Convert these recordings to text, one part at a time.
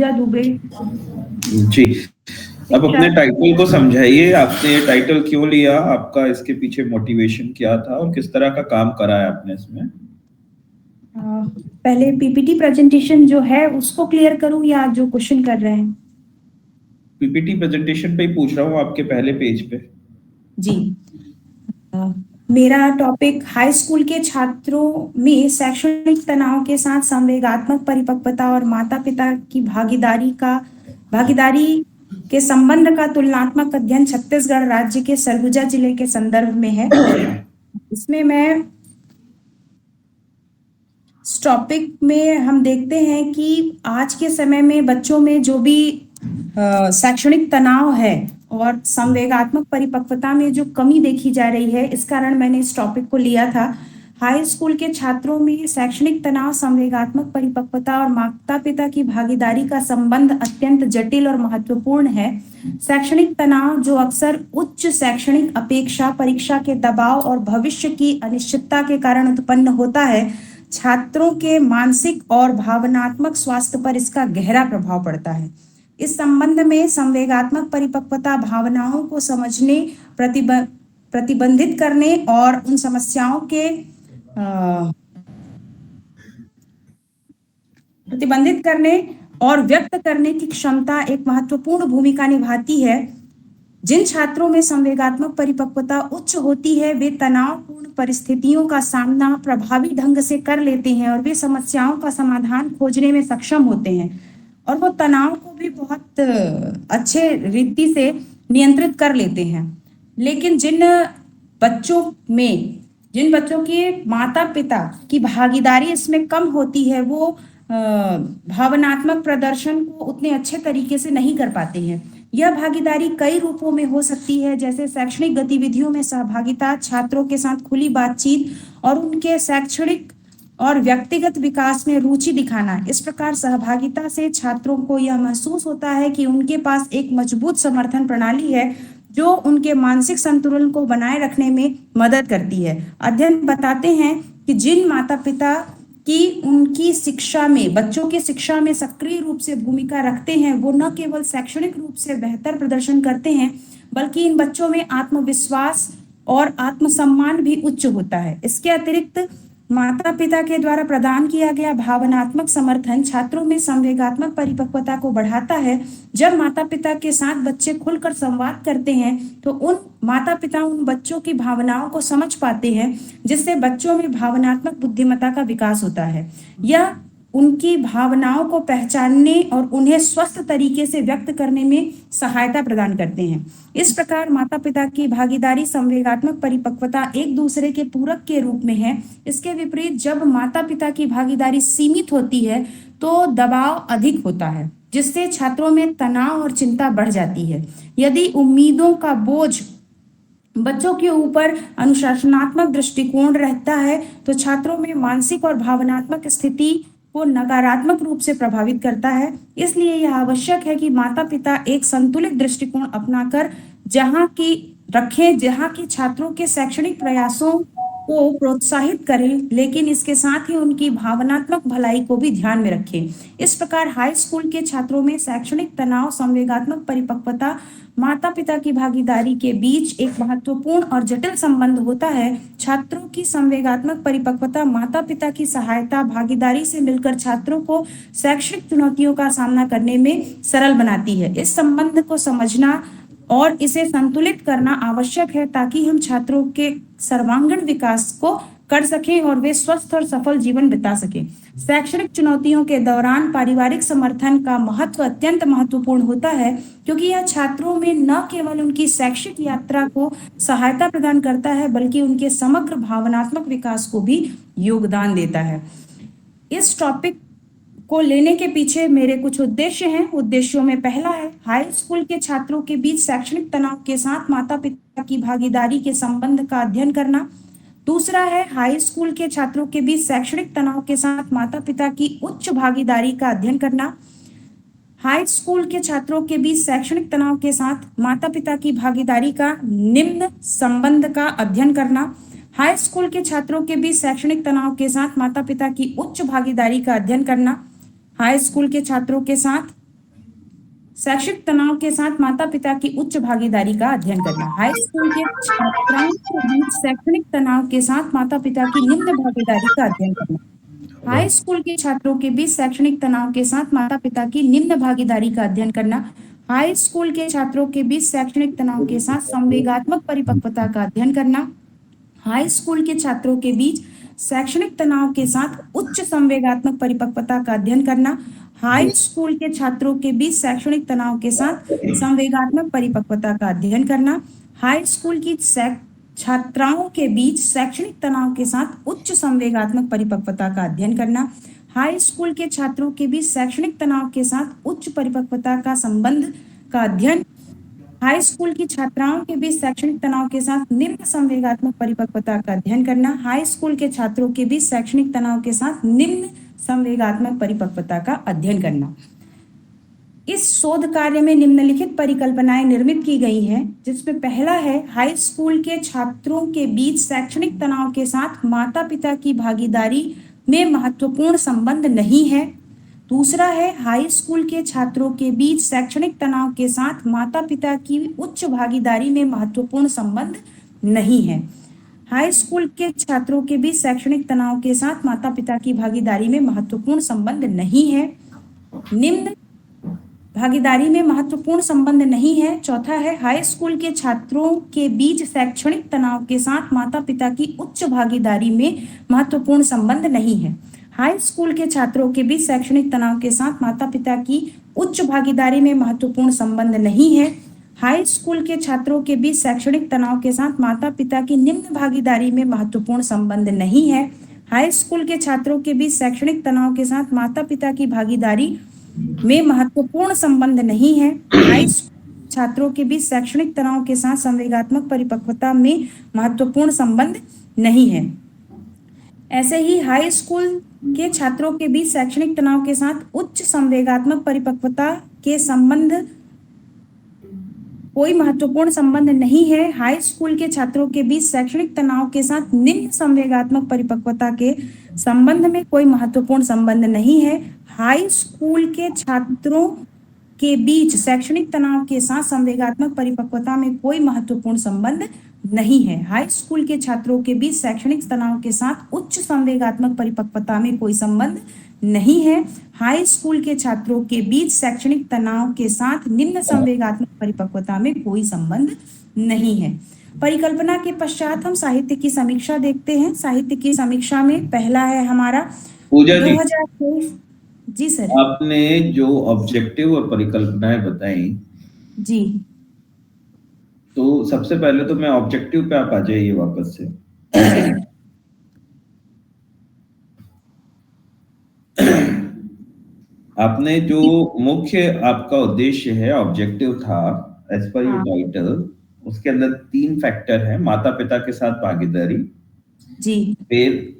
पूजा दुबे। जी, अब अपने टाइटल को समझाइए, आपने ये टाइटल क्यों लिया? आपका इसके पीछे मोटिवेशन क्या था और किस तरह का काम करा है आपने इसमें? पहले पीपीटी प्रेजेंटेशन जो है उसको क्लियर करूं या जो क्वेश्चन कर रहे हैं? पीपीटी प्रेजेंटेशन पे ही पूछ रहा हूँ, आपके पहले पेज पे। जी। मेरा टॉपिक हाई स्कूल के छात्रों में शैक्षणिक तनाव के साथ संवेगात्मक परिपक्वता और माता पिता की भागीदारी के संबंध का तुलनात्मक अध्ययन छत्तीसगढ़ राज्य के सरगुजा जिले के संदर्भ में है। इसमें मैं इस टॉपिक में हम देखते हैं कि आज के समय में बच्चों में जो भी शैक्षणिक तनाव है और संवेगात्मक परिपक्वता में जो कमी देखी जा रही है, इस कारण मैंने इस टॉपिक को लिया था। हाई स्कूल के छात्रों में शैक्षणिक तनाव, संवेगात्मक परिपक्वता और माता पिता की भागीदारी का संबंध अत्यंत जटिल और महत्वपूर्ण है। शैक्षणिक तनाव जो अक्सर उच्च शैक्षणिक अपेक्षा, परीक्षा के दबाव और भविष्य की अनिश्चितता के कारण उत्पन्न होता है, छात्रों के मानसिक और भावनात्मक स्वास्थ्य पर इसका गहरा प्रभाव पड़ता है। इस संबंध में संवेगात्मक परिपक्वता भावनाओं को समझने, प्रतिबंधित करने और उन समस्याओं के प्रतिबंधित करने और व्यक्त करने की क्षमता एक महत्वपूर्ण भूमिका निभाती है। जिन छात्रों में संवेगात्मक परिपक्वता उच्च होती है, वे तनावपूर्ण परिस्थितियों का सामना प्रभावी ढंग से कर लेते हैं और वे समस्याओं का समाधान खोजने में सक्षम होते हैं और वो तनाव को भी बहुत अच्छे रीति से नियंत्रित कर लेते हैं। लेकिन जिन बच्चों के माता पिता की भागीदारी इसमें कम होती है, वो भावनात्मक प्रदर्शन को उतने अच्छे तरीके से नहीं कर पाते हैं। यह भागीदारी कई रूपों में हो सकती है, जैसे शैक्षणिक गतिविधियों में सहभागिता, छात्रों के साथ खुली बातचीत और उनके शैक्षणिक और व्यक्तिगत विकास में रुचि दिखाना। इस प्रकार सहभागिता से छात्रों को यह महसूस होता है कि उनके पास एक मजबूत समर्थन प्रणाली है जो उनके मानसिक संतुलन को बनाए रखने में मदद करती है। अध्ययन बताते हैं कि जिन माता पिता कि उनकी शिक्षा में, बच्चों की शिक्षा में सक्रिय रूप से भूमिका रखते हैं, वो न केवल शैक्षणिक रूप से बेहतर प्रदर्शन करते हैं, बल्कि इन बच्चों में आत्मविश्वास और आत्मसम्मान भी उच्च होता है। इसके अतिरिक्त माता पिता के द्वारा प्रदान किया गया भावनात्मक समर्थन छात्रों में संवेगात्मक परिपक्वता को बढ़ाता है। जब माता पिता के साथ बच्चे खुलकर संवाद करते हैं तो माता पिता उन बच्चों की भावनाओं को समझ पाते हैं, जिससे बच्चों में भावनात्मक बुद्धिमत्ता का विकास होता है। यह उनकी भावनाओं को पहचानने और उन्हें स्वस्थ तरीके से व्यक्त करने में सहायता प्रदान करते हैं। इस प्रकार माता पिता की भागीदारी, संवेगात्मक परिपक्वता एक दूसरे के पूरक के रूप में है। इसके विपरीत जब माता पिता की भागीदारी सीमित होती है तो दबाव अधिक होता है, जिससे छात्रों में तनाव और चिंता बढ़ जाती है। यदि उम्मीदों का बोझ बच्चों के ऊपर अनुशासनात्मक दृष्टिकोण रहता है तो छात्रों में मानसिक और भावनात्मक स्थिति को नकारात्मक रूप से प्रभावित करता है। इसलिए यह आवश्यक है कि माता पिता एक संतुलित दृष्टिकोण अपनाकर जहां की छात्रों के शैक्षणिक प्रयासों को प्रोत्साहित करें, लेकिन इसके साथ ही उनकी भावनात्मक भलाई को भी ध्यान में रखें। इस प्रकार हाई स्कूल के छात्रों में शैक्षणिक तनाव, संवेगात्मक परिपक्वता, माता पिता की भागीदारी के बीच एक महत्वपूर्ण और जटिल संबंध होता है। छात्रों की संवेगात्मक परिपक्वता माता पिता की सहायता, भागीदारी से मिलकर छात्रों को शैक्षणिक चुनौतियों का सामना करने में सरल बनाती है। इस संबंध को समझना और इसे संतुलित करना आवश्यक है ताकि हम छात्रों के सर्वांगीण विकास को कर सकें और वे स्वस्थ और सफल जीवन बिता सकें। शैक्षणिक चुनौतियों के दौरान पारिवारिक समर्थन का महत्व अत्यंत महत्वपूर्ण होता है, क्योंकि यह छात्रों में न केवल उनकी शैक्षिक यात्रा को सहायता प्रदान करता है, बल्कि उनके समग्र भावनात्मक विकास को भी योगदान देता है। इस टॉपिक को लेने के पीछे मेरे कुछ उद्देश्य हैं। उद्देश्यों में पहला है हाई स्कूल के छात्रों के बीच शैक्षणिक तनाव के साथ माता पिता की भागीदारी के संबंध का अध्ययन करना। दूसरा है हाई स्कूल के छात्रों के बीच शैक्षणिक तनाव के साथ माता पिता की उच्च भागीदारी का अध्ययन करना। हाई स्कूल के छात्रों के बीच शैक्षणिक तनाव के साथ माता पिता की भागीदारी का निम्न संबंध का अध्ययन करना। हाई स्कूल के छात्रों के बीच शैक्षणिक तनाव के साथ माता पिता की उच्च भागीदारी का अध्ययन करना। हाई स्कूल के छात्रों के साथ शैक्षिक तनाव के साथ माता पिता की उच्च भागीदारी का अध्ययन करना। हाई स्कूल के छात्राओं के बीच शैक्षणिक तनाव के साथ माता पिता की निम्न भागीदारी का अध्ययन करना। हाई स्कूल के छात्रों के बीच शैक्षणिक तनाव के साथ माता पिता की निम्न भागीदारी का अध्ययन करना। हाई स्कूल के छात्रों के बीच शैक्षणिक तनाव के साथ संवेगात्मक परिपक्वता का अध्ययन करना। हाई स्कूल के छात्रों के बीच शैक्षणिक तनाव के साथ उच्च संवेगात्मक परिपक्वता का अध्ययन करना। हाई स्कूल के छात्रों के बीच शैक्षणिक तनाव के साथ संवेगात्मक परिपक्वता का अध्ययन करना। हाई स्कूल की छात्राओं के बीच शैक्षणिक तनाव के साथ उच्च संवेगात्मक परिपक्वता का अध्ययन करना। हाई स्कूल के छात्रों के बीच शैक्षणिक तनाव के साथ उच्च परिपक्वता का संबंध का अध्ययन। हाई स्कूल की छात्राओं के बीच शैक्षणिक तनाव के साथ निम्न संवेगात्मक परिपक्वता का अध्ययन करना। हाई स्कूल के छात्रों के बीच शैक्षणिक तनाव के साथ निम्न संवेगात्मक परिपक्वता का अध्ययन करना। इस शोध कार्य में निम्नलिखित परिकल्पनाएं निर्मित की गई हैं, जिसमें पहला है हाई स्कूल के छात्रों के बीच शैक्षणिक तनाव के साथ माता पिता की भागीदारी में महत्वपूर्ण संबंध नहीं है। दूसरा है हाई स्कूल के छात्रों के बीच शैक्षणिक तनाव के साथ माता पिता की उच्च भागीदारी में महत्वपूर्ण संबंध नहीं है। हाई स्कूल के छात्रों के बीच शैक्षणिक तनाव के साथ माता पिता की भागीदारी में महत्वपूर्ण संबंध नहीं है। निम्न भागीदारी में महत्वपूर्ण संबंध नहीं है। चौथा है हाई स्कूल के छात्रों के बीच शैक्षणिक तनाव के साथ माता पिता की उच्च भागीदारी में महत्वपूर्ण संबंध नहीं है। हाई स्कूल के छात्रों के बीच शैक्षणिक तनाव के साथ माता पिता की उच्च भागीदारी में महत्वपूर्ण संबंध नहीं है। हाई स्कूल के छात्रों के बीच शैक्षणिक तनाव के साथ माता पिता की निम्न भागीदारी में महत्वपूर्ण संबंध नहीं है। हाई स्कूल के छात्रों के बीच शैक्षणिक तनाव के साथ माता पिता की भागीदारी में महत्वपूर्ण संबंध नहीं है। हाई छात्रों के बीच शैक्षणिक तनाव के साथ संवेगात्मक परिपक्वता में महत्वपूर्ण संबंध नहीं है। ऐसे ही हाई स्कूल के छात्रों के बीच शैक्षणिक तनाव के साथ उच्च संवेगात्मक परिपक्वता के संबंध कोई महत्वपूर्ण संबंध नहीं है। हाई स्कूल के छात्रों के बीच शैक्षणिक तनाव के साथ निम्न संवेगात्मक परिपक्वता के संबंध में कोई महत्वपूर्ण संबंध नहीं है। हाई स्कूल के छात्रों के बीच शैक्षणिक तनाव के साथ संवेगात्मक परिपक्वता में कोई महत्वपूर्ण संबंध नहीं है। हाई स्कूल के छात्रों के बीच शैक्षणिक तनाव के साथ उच्च संवेगात्मक परिपक्वता में कोई संबंध नहीं है। हाई स्कूल के छात्रों के बीच शैक्षणिक तनाव के साथ निम्न संवेगात्मक परिपक्वता में कोई संबंध नहीं है। परिकल्पना के पश्चात हम साहित्य की समीक्षा देखते हैं। साहित्य की समीक्षा में पहला है हमारा पूजा जी, 2023। जी सर। आपने जो ऑब्जेक्टिव और परिकल्पनाएं बताई जी, तो सबसे पहले तो मैं ऑब्जेक्टिव पे आप आ जाइए वापस से। आपने जो मुख्य आपका उद्देश्य है, ऑब्जेक्टिव था एज पर योर टाइटल, उसके अंदर 3 फैक्टर है। माता पिता के साथ भागीदारी, जी, फिर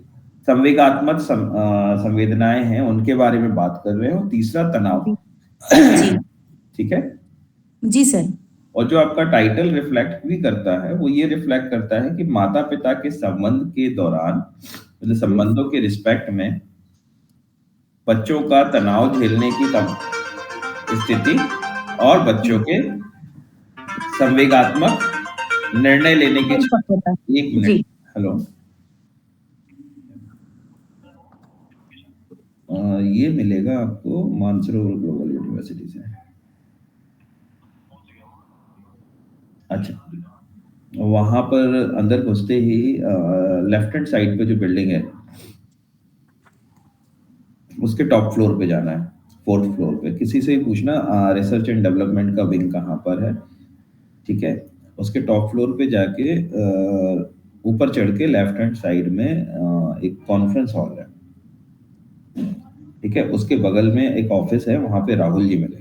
संवेगात्मक संवेदनाएं हैं, उनके बारे में बात कर रहे हो, तीसरा तनाव। जी, ठीक है जी सर। और जो आपका टाइटल रिफ्लेक्ट भी करता है वो ये रिफ्लेक्ट करता है कि माता पिता के संबंध के दौरान, मतलब संबंधों के रिस्पेक्ट में बच्चों का तनाव झेलने की स्थिति और बच्चों के संवेगात्मक निर्णय लेने की क्षमता। 1 मिनट, हेलो, ये मिलेगा आपको मानसरोवर ग्लोबल यूनिवर्सिटी से। अच्छा, वहां पर अंदर घुसते ही लेफ्ट हैंड साइड पे जो बिल्डिंग है उसके टॉप फ्लोर पे जाना है, 4th फ्लोर पे। किसी से ही पूछना रिसर्च एंड डेवलपमेंट का विंग कहाँ पर है, ठीक है। उसके टॉप फ्लोर पे जाके ऊपर चढ़ के लेफ्ट हैंड साइड में एक कॉन्फ्रेंस हॉल है, ठीक है। उसके बगल में एक ऑफिस है, वहां पे राहुल जी मिलेंगे।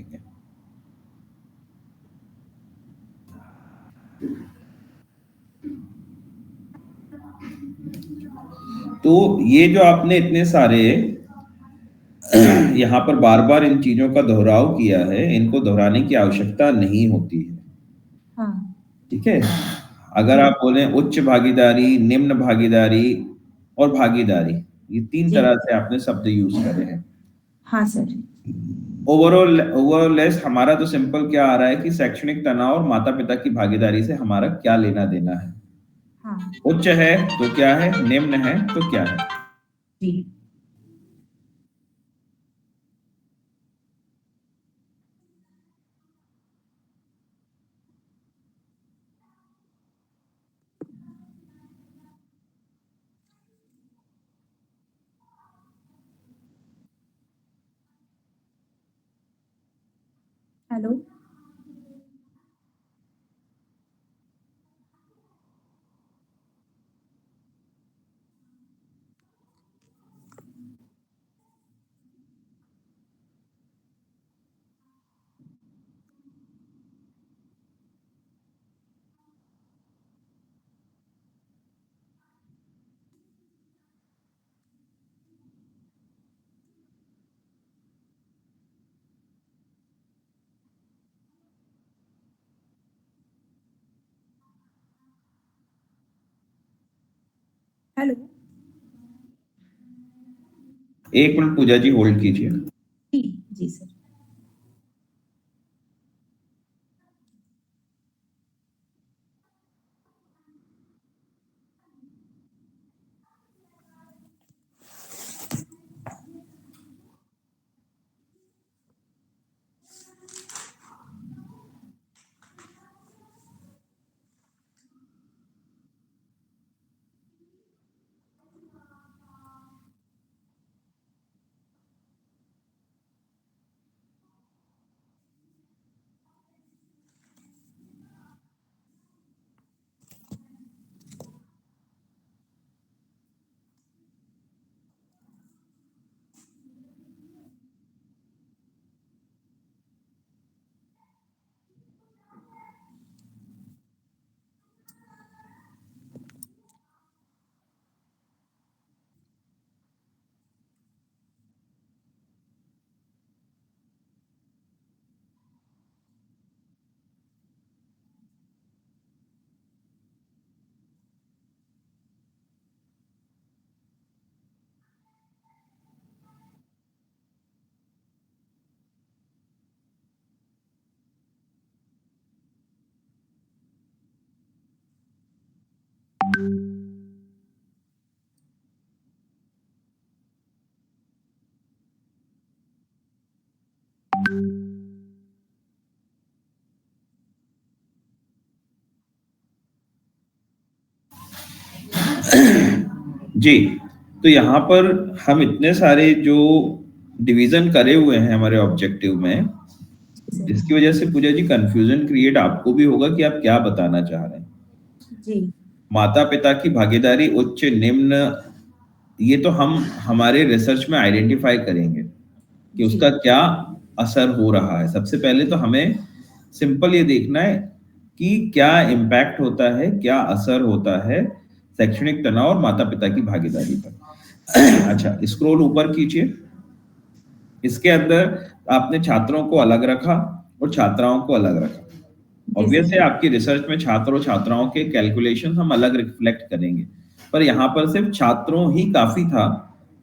तो ये जो आपने इतने सारे यहाँ पर बार बार इन चीजों का दोहराव किया है, इनको दोहराने की आवश्यकता नहीं होती है। हाँ, ठीक है। अगर आप बोले उच्च भागीदारी, निम्न भागीदारी और भागीदारी, ये 3 तरह से आपने शब्द यूज करे हैं। हाँ सर। ओवरऑलेस हमारा तो सिंपल क्या आ रहा है कि शैक्षणिक तनाव और माता पिता की भागीदारी से हमारा क्या लेना देना है। हाँ उच्च है तो क्या है, निम्न है तो क्या है। जी। हेलो। हेलो। 1 मिनट पूजा जी होल्ड कीजिए। जी जी सर। जी, तो यहाँ पर हम इतने सारे जो डिवीजन करे हुए हैं हमारे ऑब्जेक्टिव में, जी सर। जिसकी वजह से पूजा जी कंफ्यूजन क्रिएट आपको भी होगा कि आप क्या बताना चाह रहे हैं। जी माता पिता की भागीदारी उच्च निम्न, ये तो हम हमारे रिसर्च में आइडेंटिफाई करेंगे कि जी उसका क्या असर हो रहा है। सबसे पहले तो हमें सिंपल ये देखना है कि क्या इम्पैक्ट होता है, क्या असर होता है शैक्षणिक तनाव और माता पिता की भागीदारी पर। अच्छा, स्क्रॉल ऊपर कीजिए। इसके अंदर आपने छात्रों को अलग रखा और छात्राओं को अलग रखा। जी ऑब्वियस सर। है आपकी रिसर्च में छात्र और छात्राओं के कैलकुलेशन हम अलग रिफ्लेक्ट करेंगे, पर यहाँ पर सिर्फ छात्रों ही काफी था।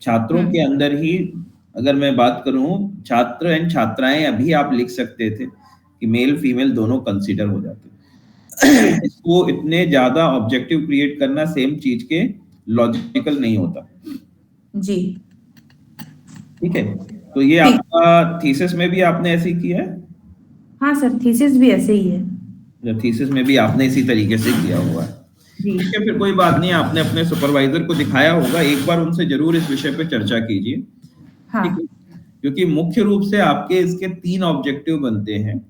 छात्रों के अंदर ही अगर मैं बात करूं, छात्र एंड छात्राएं अभी आप लिख सकते थे कि मेल फीमेल दोनों कंसीडर हो जाते। इसको इतने ज्यादा ऑब्जेक्टिव क्रिएट करना सेम चीज के लॉजिकल नहीं होता। जी ठीक है, तो ये ठीक। आपका थीसिस में भी आपने ऐसे ही किया है। हाँ सर, थीसिस भी ऐसे ही है। जब थीसिस में भी आपने इसी तरीके से किया हुआ है। जी। ठीक है, फिर कोई बात नहीं, आपने अपने सुपरवाइजर को दिखाया होगा, एक बार उनसे जरूर इस विषय पे चर्चा कीजिए। ठीक हाँ है, क्योंकि मुख्य रूप से आपके इसके 3 ऑब्जेक्टिव बनते हैं,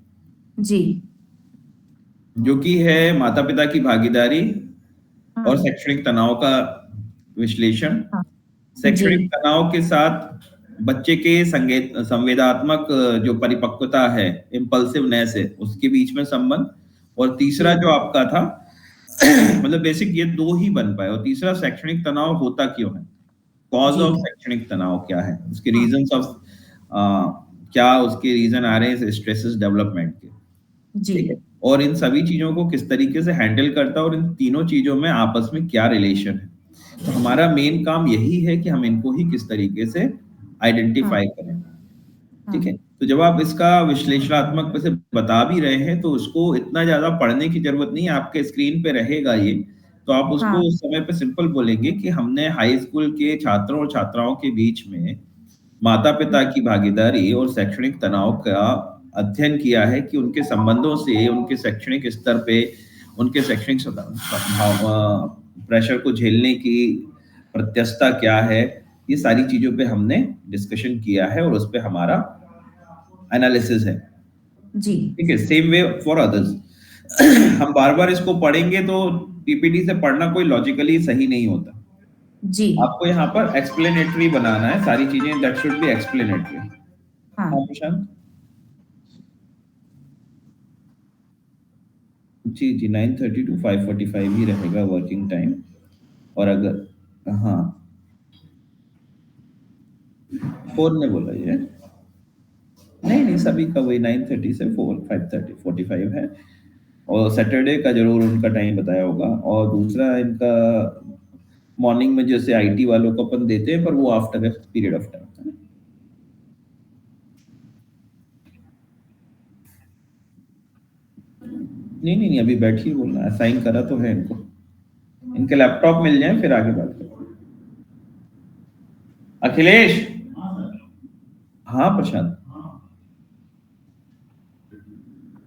जी। जो कि है माता पिता की भागीदारी और हाँ शैक्षणिक तनाव का विश्लेषण। हाँ जी शैक्षणिक तनाव के साथ बच्चे के संवेदात्मक जो परिपक्वता है, इम्पल्सिवनेस है, उसके बीच में संबंध। और तीसरा जी। जो आपका था, मतलब बेसिक ये 2 ही बन पाए। और तीसरा शैक्षणिक तनाव होता क्यों है, कॉज जी। ऑफ शैक्षणिक तनाव क्या है, उसके हाँ रीजंस ऑफ क्या उसके रीजन आ रहे हैं स्ट्रेसेस डेवलपमेंट के। जी। ठीक है, और इन सभी चीजों को किस तरीके से हैंडल करता है और इन तीनों चीजों में आपस में क्या रिलेशन है। तो हमारा मेन काम यही है कि हम इनको ही किस तरीके से हाँ आइडेंटिफाई करें। ठीक है, तो जब आप इसका विश्लेषणात्मक से बता भी रहे हैं तो उसको इतना ज्यादा पढ़ने की जरूरत नहीं है, आपके स्क्रीन पे रहेगा ये, तो आप उसको हाँ उस समय पे सिंपल बोलेंगे कि हमने हाई स्कूल के छात्रों और छात्राओं के बीच में माता पिता की भागीदारी और शैक्षणिक तनाव का अध्ययन किया है कि उनके संबंधों से उनके शैक्षणिक स्तर पे उनके शैक्षणिक प्रेशर को झेलने की प्रत्यस्तता क्या है, ये सारी चीजों पे हमने डिस्कशन किया है और उस पे हमारा एनालिसिस है। जी ठीक है, सेम वे फॉर अदर्स। हम बार बार इसको पढ़ेंगे तो पीपीटी से पढ़ना कोई लॉजिकली सही नहीं होता। जी आपको यहाँ पर एक्सप्लेनेटरी बनाना है सारी चीजें, दैट शुड बी एक्सप्लेनेटरी। हाँ हाँ प्रशांत जी जी, 9:30 to 5:45 ही रहेगा वर्किंग टाइम। और अगर हाँ, फोन ने बोला ये नहीं नहीं, सभी का वही 9:30 से 5:30 45 है। और सैटरडे का जरूर उनका टाइम बताया होगा। और दूसरा इनका मॉर्निंग में जैसे आईटी वालों को अपन देते हैं, पर वो आफ्टर पीरियड ऑफ टाइम है। नहीं नहीं नहीं, अभी बैठिए, बोलना असाइन करा तो है इनको, इनके लैपटॉप मिल जाए फिर आगे बात करें। अखिलेश, हाँ प्रशांत,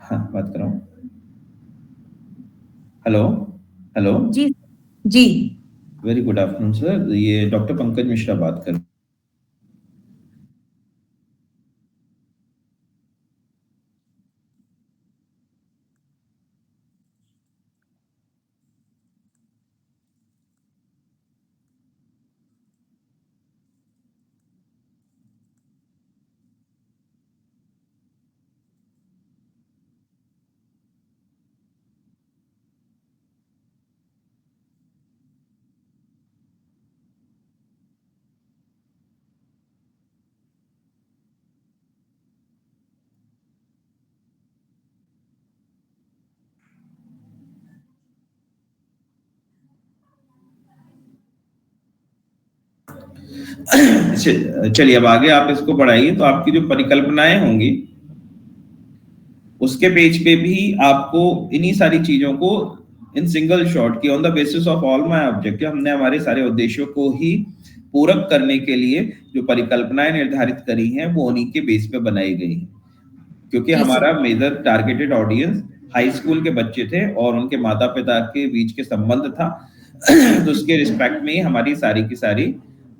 हाँ बात कर रहा हूँ। हेलो हेलो, जी जी वेरी गुड आफ्टरनून सर, ये डॉक्टर पंकज मिश्रा बात कर। चलिए अब आगे आप इसको बढ़ाइए, तो आपकी जो परिकल्पनाएं होंगी उसके पेज पे भी आपको इन्हीं सारी चीजों को इन सिंगल शॉट की on the basis of all my objective, हमने हमारे सारे उद्देश्यों को ही पूरक करने के लिए जो परिकल्पनाएं निर्धारित करी हैं वो उन्हीं के बेस पे बनाई गई हैं। क्योंकि जी सर हमारा major targeted audience high school के बच्चे थे और उनके माता पिता के बीच के संबंध था। तो उसके रिस्पेक्ट में ही हमारी सारी की सारी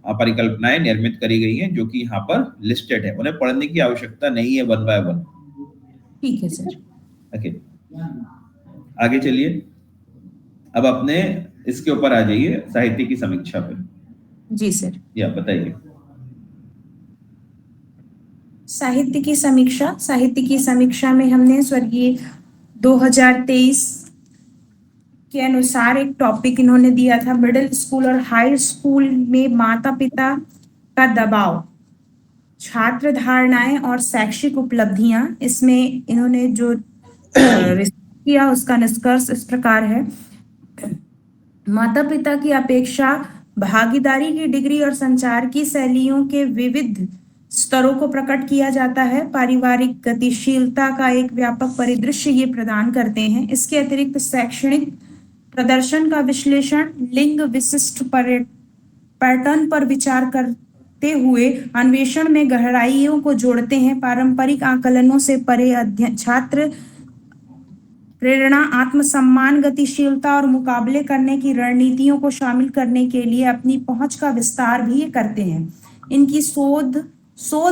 परिकल्पनाएं निर्मित करी गई हैं, जो कि यहाँ पर लिस्टेड है, उन्हें पढ़ने की आवश्यकता नहीं है वन बाय वन। ठीक है सर। ओके, आगे चलिए, अब अपने इसके ऊपर आ जाइए, साहित्य की समीक्षा पे। जी सर। या बताइए। साहित्य की समीक्षा में हमने स्वर्गीय 2023 के अनुसार एक टॉपिक इन्होंने दिया था, मिडिल स्कूल और हाई स्कूल में माता पिता का दबाव, छात्र धारणाएं और शैक्षिक उपलब्धियां। इसमें इन्होंने जो रिसर्च किया उसका निष्कर्ष इस प्रकार है। माता पिता की अपेक्षा, भागीदारी की डिग्री और संचार की शैलियों के विविध स्तरों को प्रकट किया जाता है। पारिवारिक गतिशीलता का एक व्यापक परिदृश्य ये प्रदान करते हैं। इसके अतिरिक्त शैक्षणिक प्रदर्शन का विश्लेषण, लिंग विशिष्ट पैटर्न पर विचार करते हुए अन्वेषण में गहराइयों को जोड़ते हैं। पारंपरिक आकलनों से परे अध्ययन छात्र प्रेरणा, आत्मसम्मान, गतिशीलता और मुकाबले करने की रणनीतियों को शामिल करने के लिए अपनी पहुंच का विस्तार भी करते हैं। इनकी शोध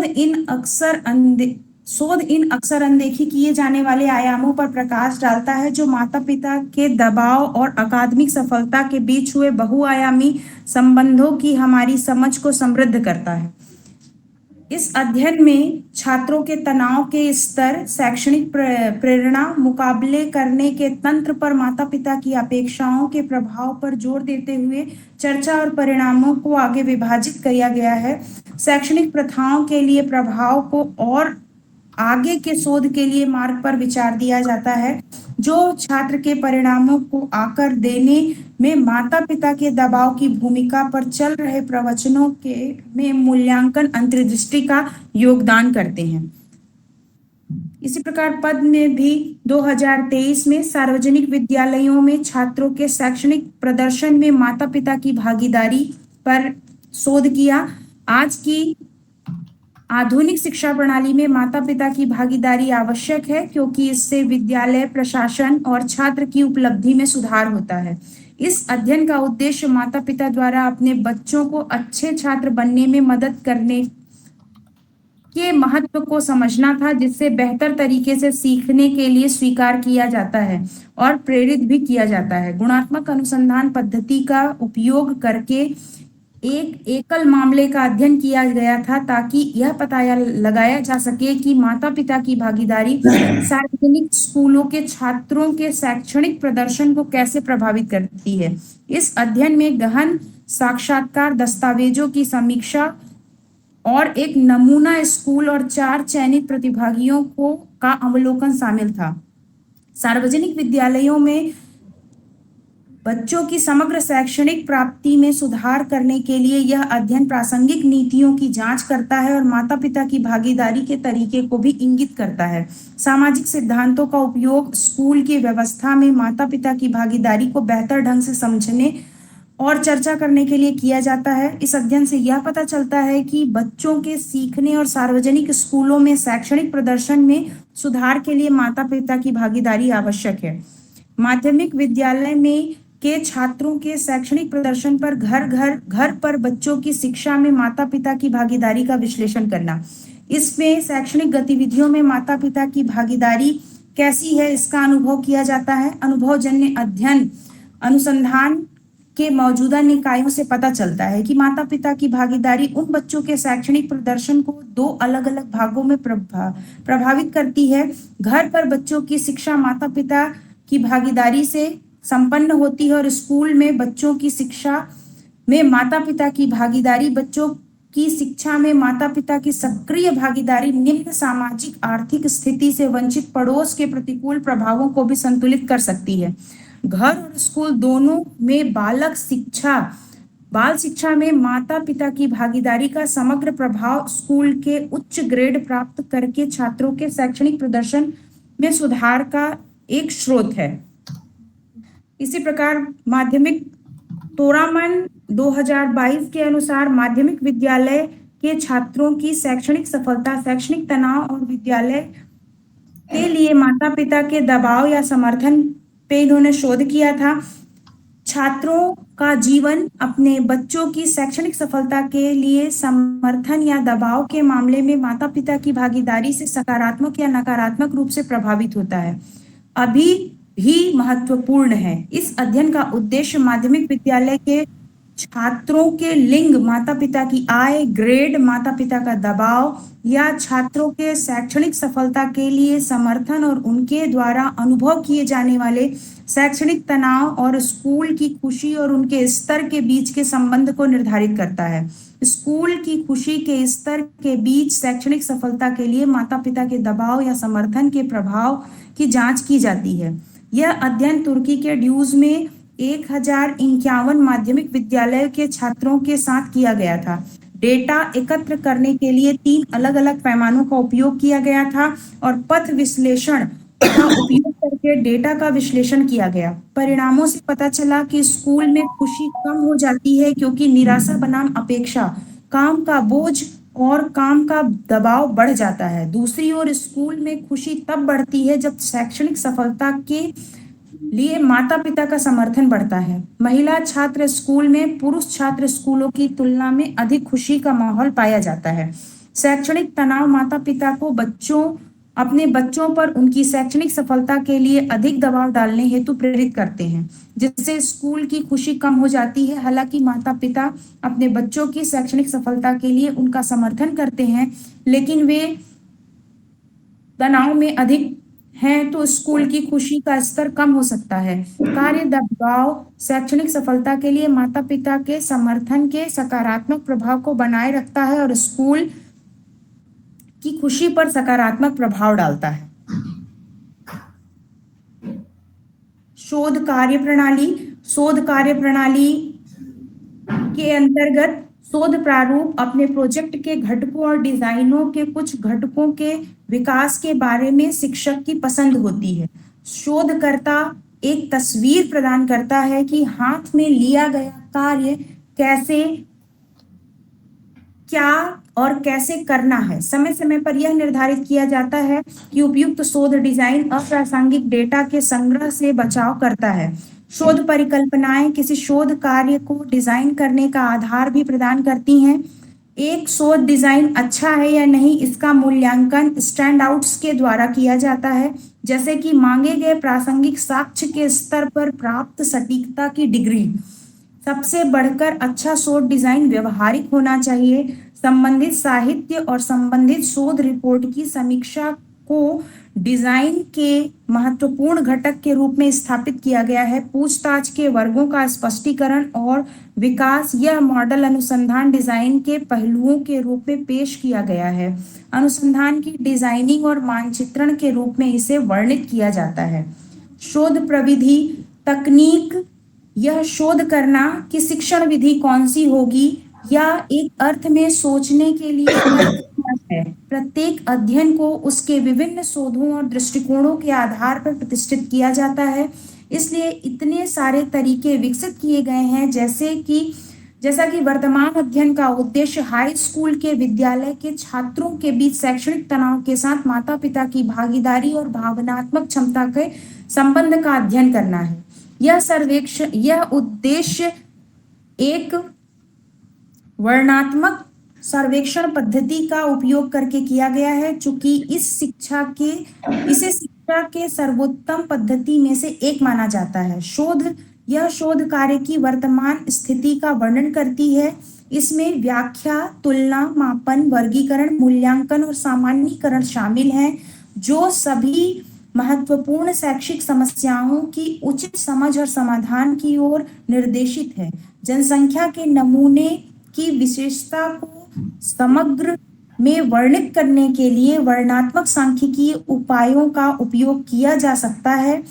इन अक्सर अनदेखी किए जाने वाले आयामों पर प्रकाश डालता है, जो माता पिता के दबाव और अकादमिक सफलता के बीच हुए बहुआयामी संबंधों की हमारी समझ को समृद्ध करता है। इस अध्ययन में छात्रों के तनाव के स्तर, शैक्षणिक प्रेरणा, मुकाबले करने के तंत्र पर माता पिता की अपेक्षाओं के प्रभाव पर जोर देते हुए चर्चा और परिणामों को आगे विभाजित किया गया है। शैक्षणिक प्रथाओं के लिए प्रभाव को और आगे के शोध के लिए मार्ग पर विचार दिया जाता है। जो छात्र के परिणामों को आकर देने में माता पिता के दबाव की भूमिका पर चल रहे प्रवचनों के में मूल्यांकन अंतर्दृष्टि का योगदान करते हैं। इसी प्रकार पद में भी 2023 में सार्वजनिक विद्यालयों में छात्रों के शैक्षणिक प्रदर्शन में माता पिता की भागीदारी पर शोध किया। आज की आधुनिक शिक्षा प्रणाली में माता पिता की भागीदारी आवश्यक है, क्योंकि इससे विद्यालय प्रशासन और छात्र की उपलब्धि में सुधार होता है। इस अध्ययन का उद्देश्य माता पिता द्वारा अपने बच्चों को अच्छे छात्र बनने में मदद करने के महत्व को समझना था, जिससे बेहतर तरीके से सीखने के लिए स्वीकार किया जाता है और प्रेरित भी किया जाता है। गुणात्मक अनुसंधान पद्धति का उपयोग करके एक एकल मामले का अध्ययन किया गया था, ताकि यह पता लगाया जा सके कि माता पिता की भागीदारी सार्वजनिक स्कूलों के छात्रों के शैक्षणिक प्रदर्शन को कैसे प्रभावित करती है। इस अध्ययन में गहन साक्षात्कार, दस्तावेजों की समीक्षा और एक नमूना स्कूल और 4 चयनित प्रतिभागियों का अवलोकन शामिल था। सार्वजनिक विद्यालयों में बच्चों की समग्र शैक्षणिक प्राप्ति में सुधार करने के लिए यह अध्ययन प्रासंगिक नीतियों की जांच करता है और माता पिता की भागीदारी के तरीके को भी इंगित करता है। सामाजिक सिद्धांतों का उपयोग स्कूल की व्यवस्था में माता पिता की भागीदारी को बेहतर ढंग से समझने और चर्चा करने के लिए किया जाता है। इस अध्ययन से यह पता चलता है कि बच्चों के सीखने और सार्वजनिक स्कूलों में शैक्षणिक प्रदर्शन में सुधार के लिए माता पिता की भागीदारी आवश्यक है। माध्यमिक विद्यालय में के छात्रों के शैक्षणिक प्रदर्शन पर घर पर बच्चों की शिक्षा में माता पिता की भागीदारी का विश्लेषण करना। इसमें शैक्षणिक गतिविधियों में माता पिता की भागीदारी कैसी है, इसका अनुभव किया जाता है। अनुभवजन्य अध्ययन अनुसंधान के मौजूदा निकायों से पता चलता है कि माता पिता की भागीदारी उन बच्चों के शैक्षणिक प्रदर्शन को 2 अलग-अलग भागों में प्रभावित करती है। घर पर बच्चों की शिक्षा माता पिता की भागीदारी से संपन्न होती है और स्कूल में बच्चों की शिक्षा में माता पिता की भागीदारी, बच्चों की शिक्षा में माता पिता की सक्रिय भागीदारी निम्न सामाजिक आर्थिक स्थिति से वंचित पड़ोस के प्रतिकूल प्रभावों को भी संतुलित कर सकती है। घर और स्कूल दोनों में बाल शिक्षा में माता पिता की भागीदारी का समग्र प्रभाव स्कूल के उच्च ग्रेड प्राप्त करके छात्रों के शैक्षणिक प्रदर्शन में सुधार का एक स्रोत है। इसी प्रकार माध्यमिक तोरामन 2022 के अनुसार माध्यमिक विद्यालय के छात्रों की शैक्षणिक सफलता, शैक्षणिक तनाव और विद्यालय के लिए माता पिता के दबाव या समर्थन पे इन्होंने शोध किया था। छात्रों का जीवन अपने बच्चों की शैक्षणिक सफलता के लिए समर्थन या दबाव के मामले में माता पिता की भागीदारी से सकारात्मक या नकारात्मक रूप से प्रभावित होता है, अभी भी महत्वपूर्ण है। इस अध्ययन का उद्देश्य माध्यमिक विद्यालय के छात्रों के लिंग, माता पिता की आय, ग्रेड, माता पिता का दबाव या छात्रों के शैक्षणिक सफलता के लिए समर्थन और उनके द्वारा अनुभव किए जाने वाले शैक्षणिक तनाव और स्कूल की खुशी और उनके स्तर के बीच के संबंध को निर्धारित करता है। स्कूल की खुशी के स्तर के बीच शैक्षणिक सफलता के लिए माता पिता के दबाव या समर्थन के प्रभाव की जांच की जाती है। यह अध्ययन तुर्की के ड्यूज में 1051 माध्यमिक विद्यालय के छात्रों के साथ किया गया था। डेटा एकत्र करने के लिए 3 अलग-अलग पैमानों का उपयोग किया गया था और पथ विश्लेषण का उपयोग करके डेटा का विश्लेषण किया गया। परिणामों से पता चला कि स्कूल में खुशी कम हो जाती है, क्योंकि निराशा बनाम अपेक्षा, काम का बोझ और काम का दबाव बढ़ जाता है। दूसरी ओर स्कूल में खुशी तब बढ़ती है जब शैक्षणिक सफलता के लिए माता पिता का समर्थन बढ़ता है। महिला छात्र स्कूल में पुरुष छात्र स्कूलों की तुलना में अधिक खुशी का माहौल पाया जाता है। शैक्षणिक तनाव माता पिता को अपने बच्चों पर उनकी शैक्षणिक सफलता के लिए अधिक दबाव डालने हेतु प्रेरित करते हैं, जिससे स्कूल की खुशी कम हो जाती है। हालांकि माता पिता अपने बच्चों की शैक्षणिक सफलता के लिए उनका समर्थन करते हैं, लेकिन वे तनाव में अधिक हैं तो स्कूल की खुशी का स्तर कम हो सकता है। कार्य दबाव शैक्षणिक सफलता के लिए माता पिता के समर्थन के सकारात्मक प्रभाव को बनाए रखता है और स्कूल की खुशी पर सकारात्मक प्रभाव डालता है। शोध कार्य प्रणाली के अंतर्गत शोध प्रारूप अपने प्रोजेक्ट के घटकों और डिजाइनों के कुछ घटकों के विकास के बारे में शिक्षक की पसंद होती है। शोधकर्ता एक तस्वीर प्रदान करता है कि हाथ में लिया गया कार्य क्या और कैसे करना है। समय समय पर यह निर्धारित किया जाता है कि उपयुक्त शोध डिजाइन अप्रासंगिक डेटा के संग्रह से बचाव करता है। शोध परिकल्पनाएं किसी शोध कार्य को डिजाइन करने का आधार भी प्रदान करती हैं। एक शोध डिजाइन अच्छा है या नहीं, इसका मूल्यांकन स्टैंडआउट्स के द्वारा किया जाता है, जैसे कि मांगे गए प्रासंगिक साक्ष्य के स्तर पर प्राप्त सटीकता की डिग्री। सबसे बढ़कर अच्छा शोध डिजाइन व्यवहारिक होना चाहिए। संबंधित साहित्य और संबंधित शोध रिपोर्ट की समीक्षा को डिजाइन के महत्वपूर्ण घटक के रूप में स्थापित किया गया है। पूछताछ के वर्गों का स्पष्टीकरण और विकास, यह मॉडल अनुसंधान डिजाइन के पहलुओं के रूप में पेश किया गया है। अनुसंधान की डिजाइनिंग और मानचित्रण के रूप में इसे वर्णित किया जाता है। शोध प्रविधि तकनीक, यह शोध करना कि शिक्षण विधि कौन सी होगी या एक अर्थ में सोचने के लिए है। प्रत्येक अध्ययन को उसके विभिन्न शोधों और दृष्टिकोणों के आधार पर प्रतिष्ठित किया जाता है। इसलिए इतने सारे तरीके विकसित किए गए हैं, जैसा कि वर्तमान अध्ययन का उद्देश्य हाई स्कूल के विद्यालय के छात्रों के बीच शैक्षणिक तनाव के साथ माता पिता की भागीदारी और भावनात्मक क्षमता के संबंध का अध्ययन करना है। यह उद्देश्य एक वर्णनात्मक सर्वेक्षण पद्धति का उपयोग करके किया गया है, चूंकि इसे शिक्षा के सर्वोत्तम पद्धति में से एक माना जाता है। यह शोध कार्य की वर्तमान स्थिति का वर्णन करती है। इसमें व्याख्या, तुलना, मापन, वर्गीकरण, मूल्यांकन और सामान्यीकरण शामिल हैं, जो सभी महत्वपूर्ण शैक्षिक समस्याओं की उचित समझ और समाधान की ओर निर्देशित है। जनसंख्या के नमूने की विशेषता को समग्र में वर्णित करने के लिए वर्णनात्मक सांख्यिकीय उपायों का उपयोग किया जा सकता है।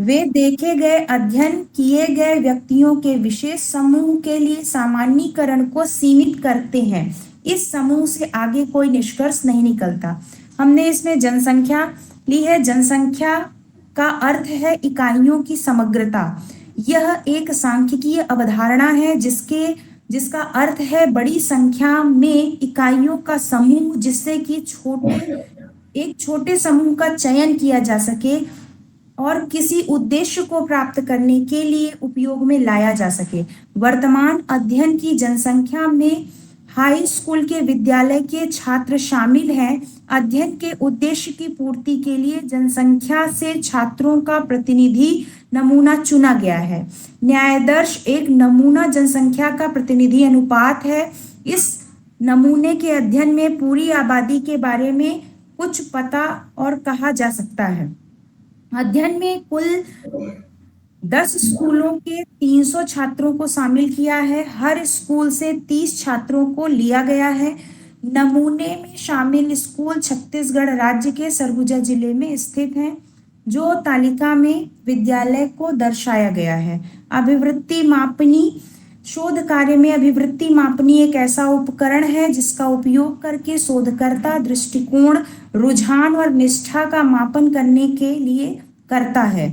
वे देखे गए अध्ययन किए गए व्यक्तियों के विशेष समूह के लिए सामान्यीकरण को सीमित करते हैं। इस समूह से आगे कोई निष्कर्ष नहीं निकलता। हमने इसमें जनसंख्या ली है। जनसंख्या का अर्थ है इकाइयों की समग्रता। यह एक सांख्यिकीय अवधारणा है जिसका अर्थ है बड़ी संख्या में इकाइयों का समूह, जिससे कि एक छोटे समूह का चयन किया जा सके और किसी उद्देश्य को प्राप्त करने के लिए उपयोग में लाया जा सके। वर्तमान अध्ययन की जनसंख्या में हाई स्कूल के विद्यालय के छात्र शामिल हैं। अध्ययन के उद्देश्य की पूर्ति के लिए जनसंख्या से छात्रों का प्रतिनिधि नमूना चुना गया है। न्यायादर्श एक नमूना जनसंख्या का प्रतिनिधि अनुपात है। इस नमूने के अध्ययन में पूरी आबादी के बारे में कुछ पता और कहा जा सकता है। अध्ययन में कुल 10 स्कूलों के 300 छात्रों को शामिल किया है। हर स्कूल से 30 छात्रों को लिया गया है। नमूने में शामिल स्कूल छत्तीसगढ़ राज्य के सरगुजा जिले में स्थित हैं, जो तालिका में विद्यालय को दर्शाया गया है। अभिवृत्ति मापनी, शोध कार्य में अभिवृत्ति मापनी एक ऐसा उपकरण है जिसका उपयोग करके शोधकर्ता दृष्टिकोण, रुझान और निष्ठा का मापन करने के लिए करता है।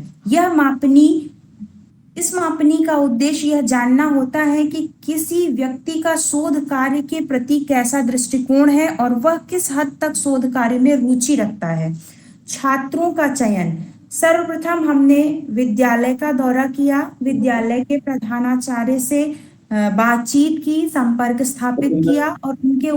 इस मापनी का उद्देश्य यह जानना होता है कि किसी व्यक्ति का शोध कार्य के प्रति कैसा दृष्टिकोण है और वह किस हद तक शोध कार्य में रुचि रखता है। छात्रों का चयन, सर्वप्रथम हमने विद्यालय का दौरा किया, विद्यालय के प्रधानाचार्य से बातचीत की, संपर्क स्थापित किया और अपने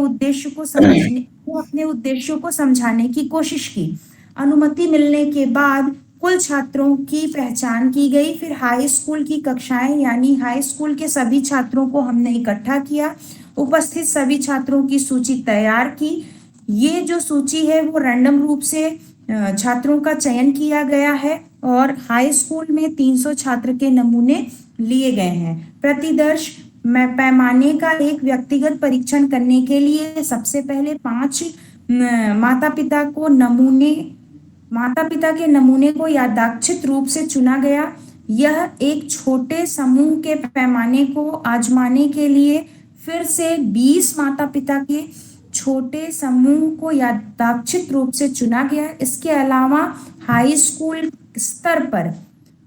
उद्देश्यों को समझाने की कोशिश की। अनुमति मिलने के बाद कुल छात्रों की पहचान की गई। फिर हाई स्कूल की कक्षाएं, यानी हाई स्कूल के सभी छात्रों को हमने इकट्ठा किया, उपस्थित सभी छात्रों की सूची तैयार की। ये जो सूची है वो रैंडम रूप से छात्रों का चयन किया गया है और हाई स्कूल में 300 छात्र के नमूने लिए गए हैं। प्रतिदर्श पैमाने का एक व्यक्तिगत परीक्षण करने के लिए सबसे पहले 5 माता पिता के नमूने को यादृच्छिक रूप से चुना गया। यह एक छोटे समूह के पैमाने को आजमाने के लिए फिर से 20 माता पिता के छोटे समूह को यादृच्छिक रूप से चुना गया। इसके अलावा हाई स्कूल स्तर पर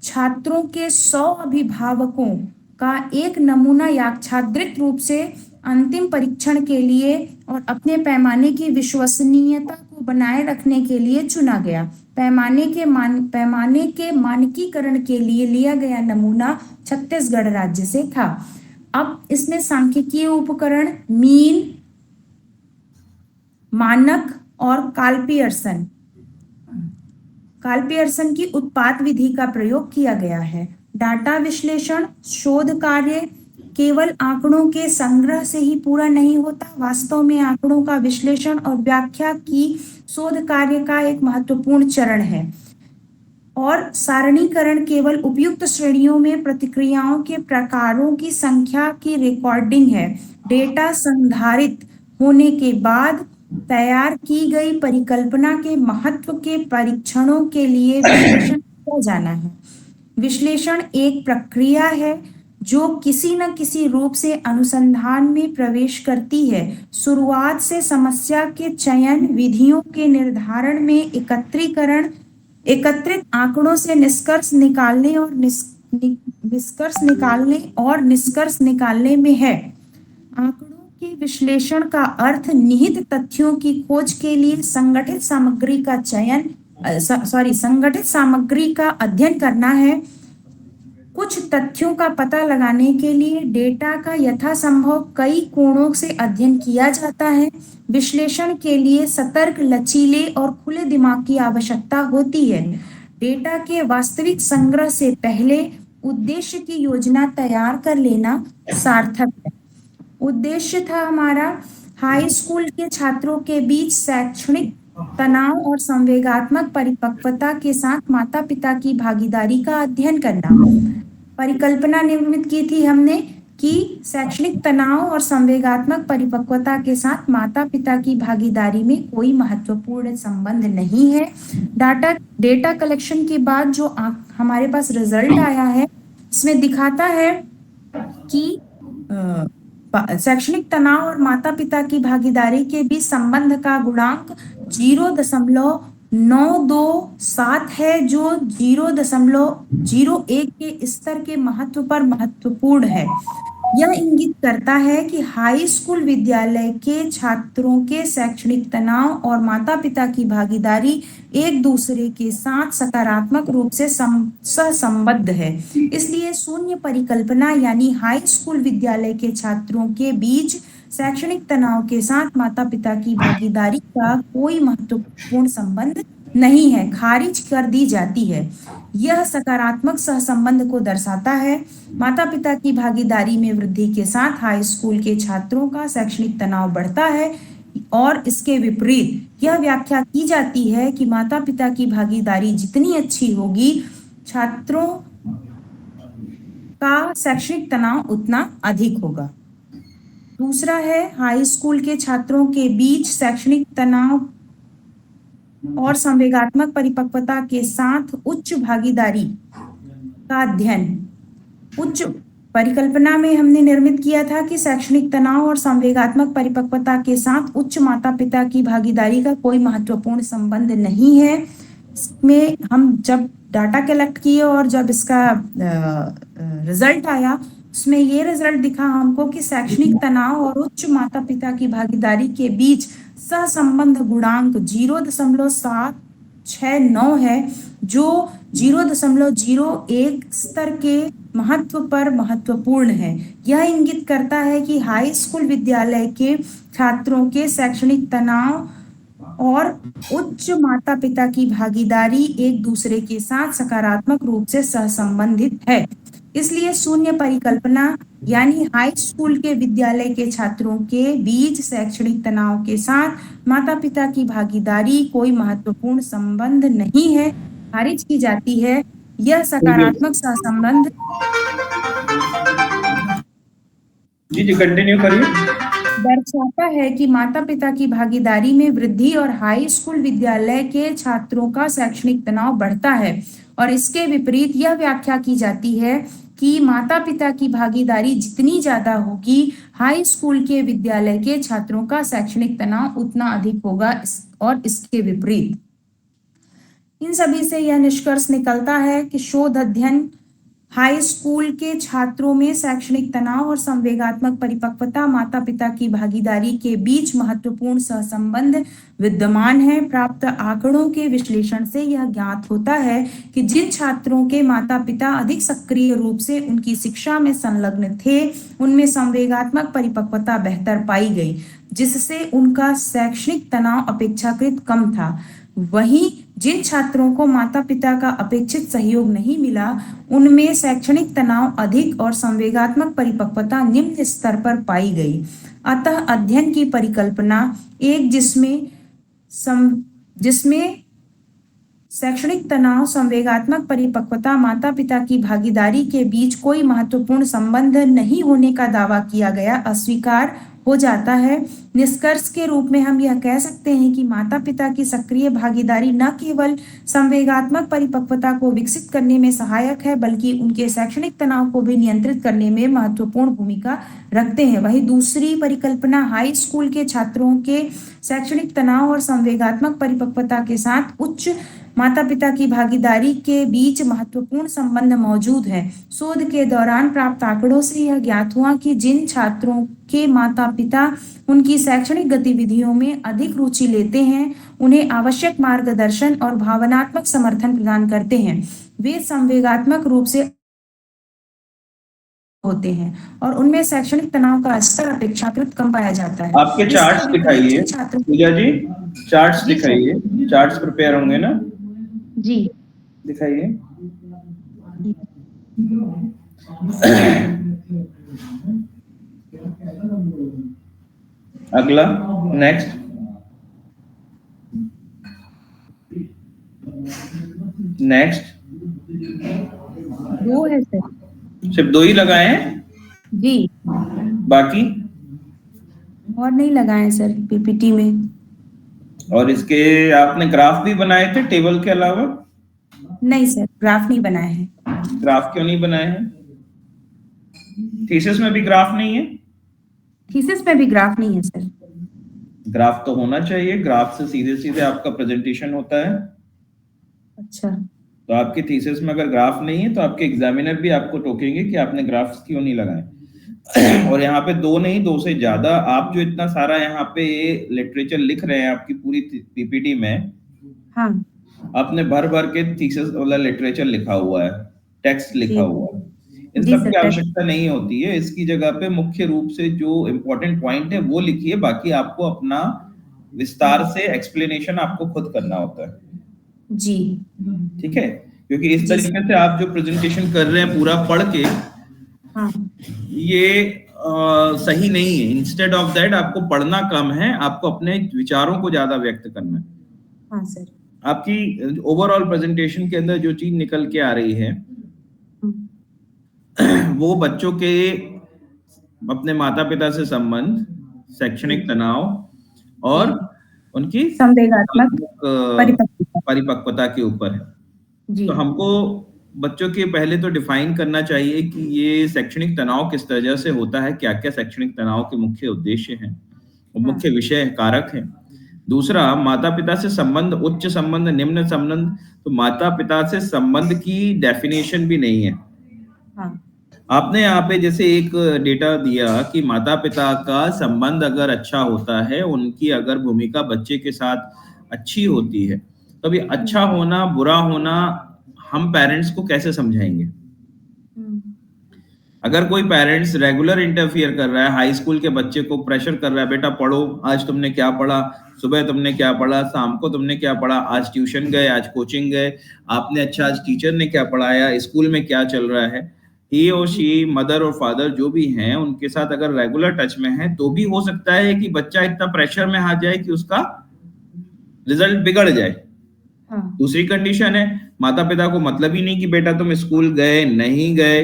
छात्रों के 100 अभिभावकों का एक नमूना यादृच्छिक रूप से अंतिम परीक्षण के लिए और अपने पैमाने की विश्वसनीयता को बनाए रखने के लिए चुना गया। पैमाने के मानकीकरण के लिए लिया गया नमूना छत्तीसगढ़ राज्य से था। अब इसमें सांख्यिकीय उपकरण, मीन, मानक और काल की उत्पाद विधि का प्रयोग किया गया है। डाटा विश्लेषण शोध कार्य केवल आंकड़ों के संग्रह से ही पूरा नहीं होता। वास्तव में आंकड़ों का विश्लेषण और व्याख्या की शोध कार्य का एक महत्वपूर्ण चरण है और सारणीकरण केवल उपयुक्त श्रेणियों में प्रतिक्रियाओं के प्रकारों की संख्या की रिकॉर्डिंग है। डेटा संधारित होने के बाद तैयार की गई परिकल्पना के महत्व के परीक्षणों के लिए विश्लेषण किया जाना है। विश्लेषण एक प्रक्रिया है जो किसी न किसी रूप से अनुसंधान में प्रवेश करती है। शुरुआत से समस्या के चयन, विधियों के निर्धारण में एकत्रित आंकड़ों से निष्कर्ष निकालने में है। आंकड़ों के विश्लेषण का अर्थ निहित तथ्यों की खोज के लिए संगठित सामग्री का अध्ययन करना है। कुछ तथ्यों का पता लगाने के लिए डेटा का यथासंभव कई कोणों से अध्ययन किया जाता है। विश्लेषण के लिए सतर्क, लचीले और खुले दिमाग की आवश्यकता होती है। डेटा के वास्तविक संग्रह से पहले उद्देश्य की योजना तैयार कर लेना सार्थक है। उद्देश्य था हमारा हाई स्कूल के छात्रों के बीच शैक्षणिक तनाव और संवेगात्मक परिपक्वता के साथ माता पिता की भागीदारी का अध्ययन करना। परिकल्पना निर्मित की थी हमने कि शैक्षणिक तनाव और संवेगात्मक परिपक्वता के साथ माता पिता की भागीदारी में कोई महत्वपूर्ण संबंध नहीं है। डेटा कलेक्शन के बाद जो हमारे पास रिजल्ट आया है, इसमें दिखाता है कि शैक्षणिक तनाव और माता पिता की भागीदारी के बीच संबंध का गुणांक 0.927 है, जो 0.01 के स्तर के महत्व पर महत्वपूर्ण है। यह इंगित करता है कि हाई स्कूल विद्यालय के छात्रों के शैक्षणिक तनाव और माता पिता की भागीदारी एक दूसरे के साथ सकारात्मक रूप से सहसंबद्ध है। इसलिए शून्य परिकल्पना यानी हाई स्कूल विद्यालय के छात्रों के बीच शैक्षणिक तनाव के साथ माता पिता की भागीदारी का कोई महत्वपूर्ण संबंध नहीं है, खारिज कर दी जाती है। यह सकारात्मक सहसंबंध को दर्शाता है। माता पिता की भागीदारी में वृद्धि के साथ हाई स्कूल के छात्रों का शैक्षणिक तनाव बढ़ता है और इसके विपरीत यह व्याख्या की जाती है कि माता पिता की भागीदारी जितनी अच्छी होगी, छात्रों का शैक्षणिक तनाव उतना अधिक होगा। दूसरा है हाई स्कूल के छात्रों के बीच शैक्षणिक तनाव और संवेगात्मक परिपक्वता के साथ उच्च भागीदारी का अध्ययन। उच्च परिकल्पना में हमने निर्मित किया था कि शैक्षणिक तनाव और संवेगात्मक परिपक्वता के साथ उच्च माता पिता की भागीदारी का कोई महत्वपूर्ण संबंध नहीं है। इसमें हम जब डाटा कलेक्ट किए और जब इसका रिजल्ट आया, उसमें ये रिजल्ट दिखा हमको कि शैक्षणिक तनाव और उच्च माता पिता की भागीदारी के बीच सहसंबंध गुणांक 0.769 है, जो 0.01 स्तर के महत्व पर महत्वपूर्ण है। यह इंगित करता है कि हाई स्कूल विद्यालय के छात्रों के शैक्षणिक तनाव और उच्च माता पिता की भागीदारी एक दूसरे के साथ सकारात्मक रूप से सहसंबंधित है। इसलिए शून्य परिकल्पना यानी हाई स्कूल के विद्यालय के छात्रों के बीच शैक्षणिक तनाव के साथ माता पिता की भागीदारी कोई महत्वपूर्ण संबंध नहीं है, खारिज की जाती है। यह सकारात्मक सहसंबंध जी कंटिन्यू करिए। दर्शाता है कि माता पिता की भागीदारी में वृद्धि और हाई स्कूल विद्यालय के छात्रों का शैक्षणिक तनाव बढ़ता है। और इसके विपरीत यह व्याख्या की जाती है कि माता पिता की भागीदारी जितनी ज्यादा होगी, हाई स्कूल के विद्यालय के छात्रों का शैक्षणिक तनाव उतना अधिक होगा, और इसके विपरीत। इन सभी से यह निष्कर्ष निकलता है कि शोध अध्ययन हाई स्कूल के छात्रों में शैक्षणिक तनाव और संवेगात्मक परिपक्वता, माता पिता की भागीदारी के बीच महत्वपूर्ण सहसंबंध विद्यमान है। प्राप्त आंकड़ों के विश्लेषण से यह ज्ञात होता है कि जिन छात्रों के माता पिता अधिक सक्रिय रूप से उनकी शिक्षा में संलग्न थे, उनमें संवेगात्मक परिपक्वता बेहतर पाई गई, जिससे उनका शैक्षणिक तनाव अपेक्षाकृत कम था। वहीं जिन छात्रों को माता पिता का अपेक्षित सहयोग नहीं मिला, उनमें शैक्षणिक तनाव अधिक और संवेगात्मक परिपक्वता निम्न स्तर पर पाई गई। अतः अध्ययन की परिकल्पना एक जिसमें शैक्षणिक तनाव, संवेगात्मक परिपक्वता, माता पिता की भागीदारी के बीच कोई महत्वपूर्ण संबंध नहीं होने का दावा किया गया, अस्वीकार हो जाता है। निष्कर्ष के रूप में हम यह कह सकते हैं कि माता पिता की सक्रिय भागीदारी न केवल संवेगात्मक परिपक्वता को विकसित करने में सहायक है, बल्कि उनके शैक्षणिक तनाव को भी नियंत्रित करने में महत्वपूर्ण भूमिका रखते हैं। वहीं दूसरी परिकल्पना हाई स्कूल के छात्रों के शैक्षणिक तनाव और संवेगात्मक परिपक्वता के साथ उच्च माता पिता की भागीदारी के बीच महत्वपूर्ण संबंध मौजूद है। शोध के दौरान प्राप्त आंकड़ों से यह ज्ञात हुआ कि जिन छात्रों के माता पिता उनकी शैक्षणिक गतिविधियों में अधिक रुचि लेते हैं, उन्हें आवश्यक मार्गदर्शन और भावनात्मक समर्थन प्रदान करते हैं, वे संवेगात्मक रूप से होते हैं और उनमें शैक्षणिक तनाव का स्तर अपेक्षाकृत कम पाया जाता है। आपके चार्ट्स दिखाइए पूजा जी, चार्ट्स दिखाइए, चार्ट्स प्रिपेयर होंगे ना जी, दिखाइए। अगला, नेक्स्ट, नेक्स्ट। दो है सर, सिर्फ दो ही लगाए हैं जी, बाकी और नहीं लगाए सर पीपीटी में। और इसके आपने ग्राफ भी बनाए थे टेबल के अलावा? नहीं सर, ग्राफ नहीं बनाए हैं। ग्राफ क्यों नहीं बनाए हैं? थीसिस में भी ग्राफ नहीं है? थीसिस में भी ग्राफ नहीं है सर। ग्राफ तो होना चाहिए, ग्राफ से सीधे सीधे आपका प्रेजेंटेशन होता है। अच्छा, तो आपकी थीसिस में अगर ग्राफ नहीं है तो आपके एग्जामिनर भी आपको टोकेंगे कि आपने ग्राफ्स क्यों नहीं लगाए। और यहाँ पे दो नहीं, दो से ज्यादा, आप जो इतना सारा यहाँ पे लिटरेचर लिख रहे हैं आपकी पूरी पीपीटी में, हाँ, आपने भर भर के थीसिस वाला लिटरेचर लिखा हुआ है, टेक्स्ट लिखा हुआ है। इन सब की आवश्यकता नहीं होती है। इसकी जगह पे मुख्य रूप से जो इम्पोर्टेंट पॉइंट है वो लिखिए, बाकी आपको अपना विस्तार से एक्सप्लेनेशन आपको खुद करना होता है जी, ठीक है। क्योंकि इस तरीके से आप जो प्रेजेंटेशन कर रहे हैं पूरा पढ़ के, हाँ, ये सही नहीं है। इंस्टेड ऑफ दैट आपको पढ़ना कम है, आपको अपने विचारों को ज्यादा व्यक्त करना है। हाँ सर, आपकी ओवरऑल प्रेजेंटेशन के अंदर जो चीज निकल के आ रही है वो बच्चों के अपने माता पिता से संबंध, शैक्षणिक तनाव और उनकी संवेगात्मक परिपक्वता के ऊपर है। तो हमको बच्चों के पहले तो डिफाइन करना चाहिए कि ये शैक्षणिक तनाव किस तरह से होता है, क्या क्या शैक्षणिक तनाव के मुख्य उद्देश्य हैं और मुख्य विषय कारक हैं। दूसरा, माता पिता से संबंध, उच्च संबंध, निम्न संबंध। तो माता पिता से संबंध की डेफिनेशन भी नहीं है। हाँ। आपने यहाँ पे जैसे एक डेटा दिया कि माता पिता का संबंध अगर अच्छा होता है, उनकी अगर भूमिका बच्चे के साथ अच्छी होती है, तो अभी अच्छा होना बुरा होना हम पेरेंट्स को कैसे समझाएंगे? अगर कोई पेरेंट्स रेगुलर इंटरफियर कर रहा है, हाई स्कूल के बच्चे को प्रेशर कर रहा है, बेटा पढ़ो, आज तुमने क्या पढ़ा, सुबह तुमने क्या पढ़ा, शाम को तुमने क्या पढ़ा, आज ट्यूशन गए, आज कोचिंग गए, आपने अच्छा आज टीचर ने क्या पढ़ाया, स्कूल में क्या चल रहा है, ही और शी, मदर और फादर जो भी हैं, उनके साथ अगर रेगुलर टच में है तो भी हो सकता है कि बच्चा इतना प्रेशर में आ जाए कि उसका रिजल्ट बिगड़ जाए। हाँ। दूसरी कंडीशन है, माता पिता को मतलब ही नहीं कि बेटा तुम स्कूल गए नहीं गए।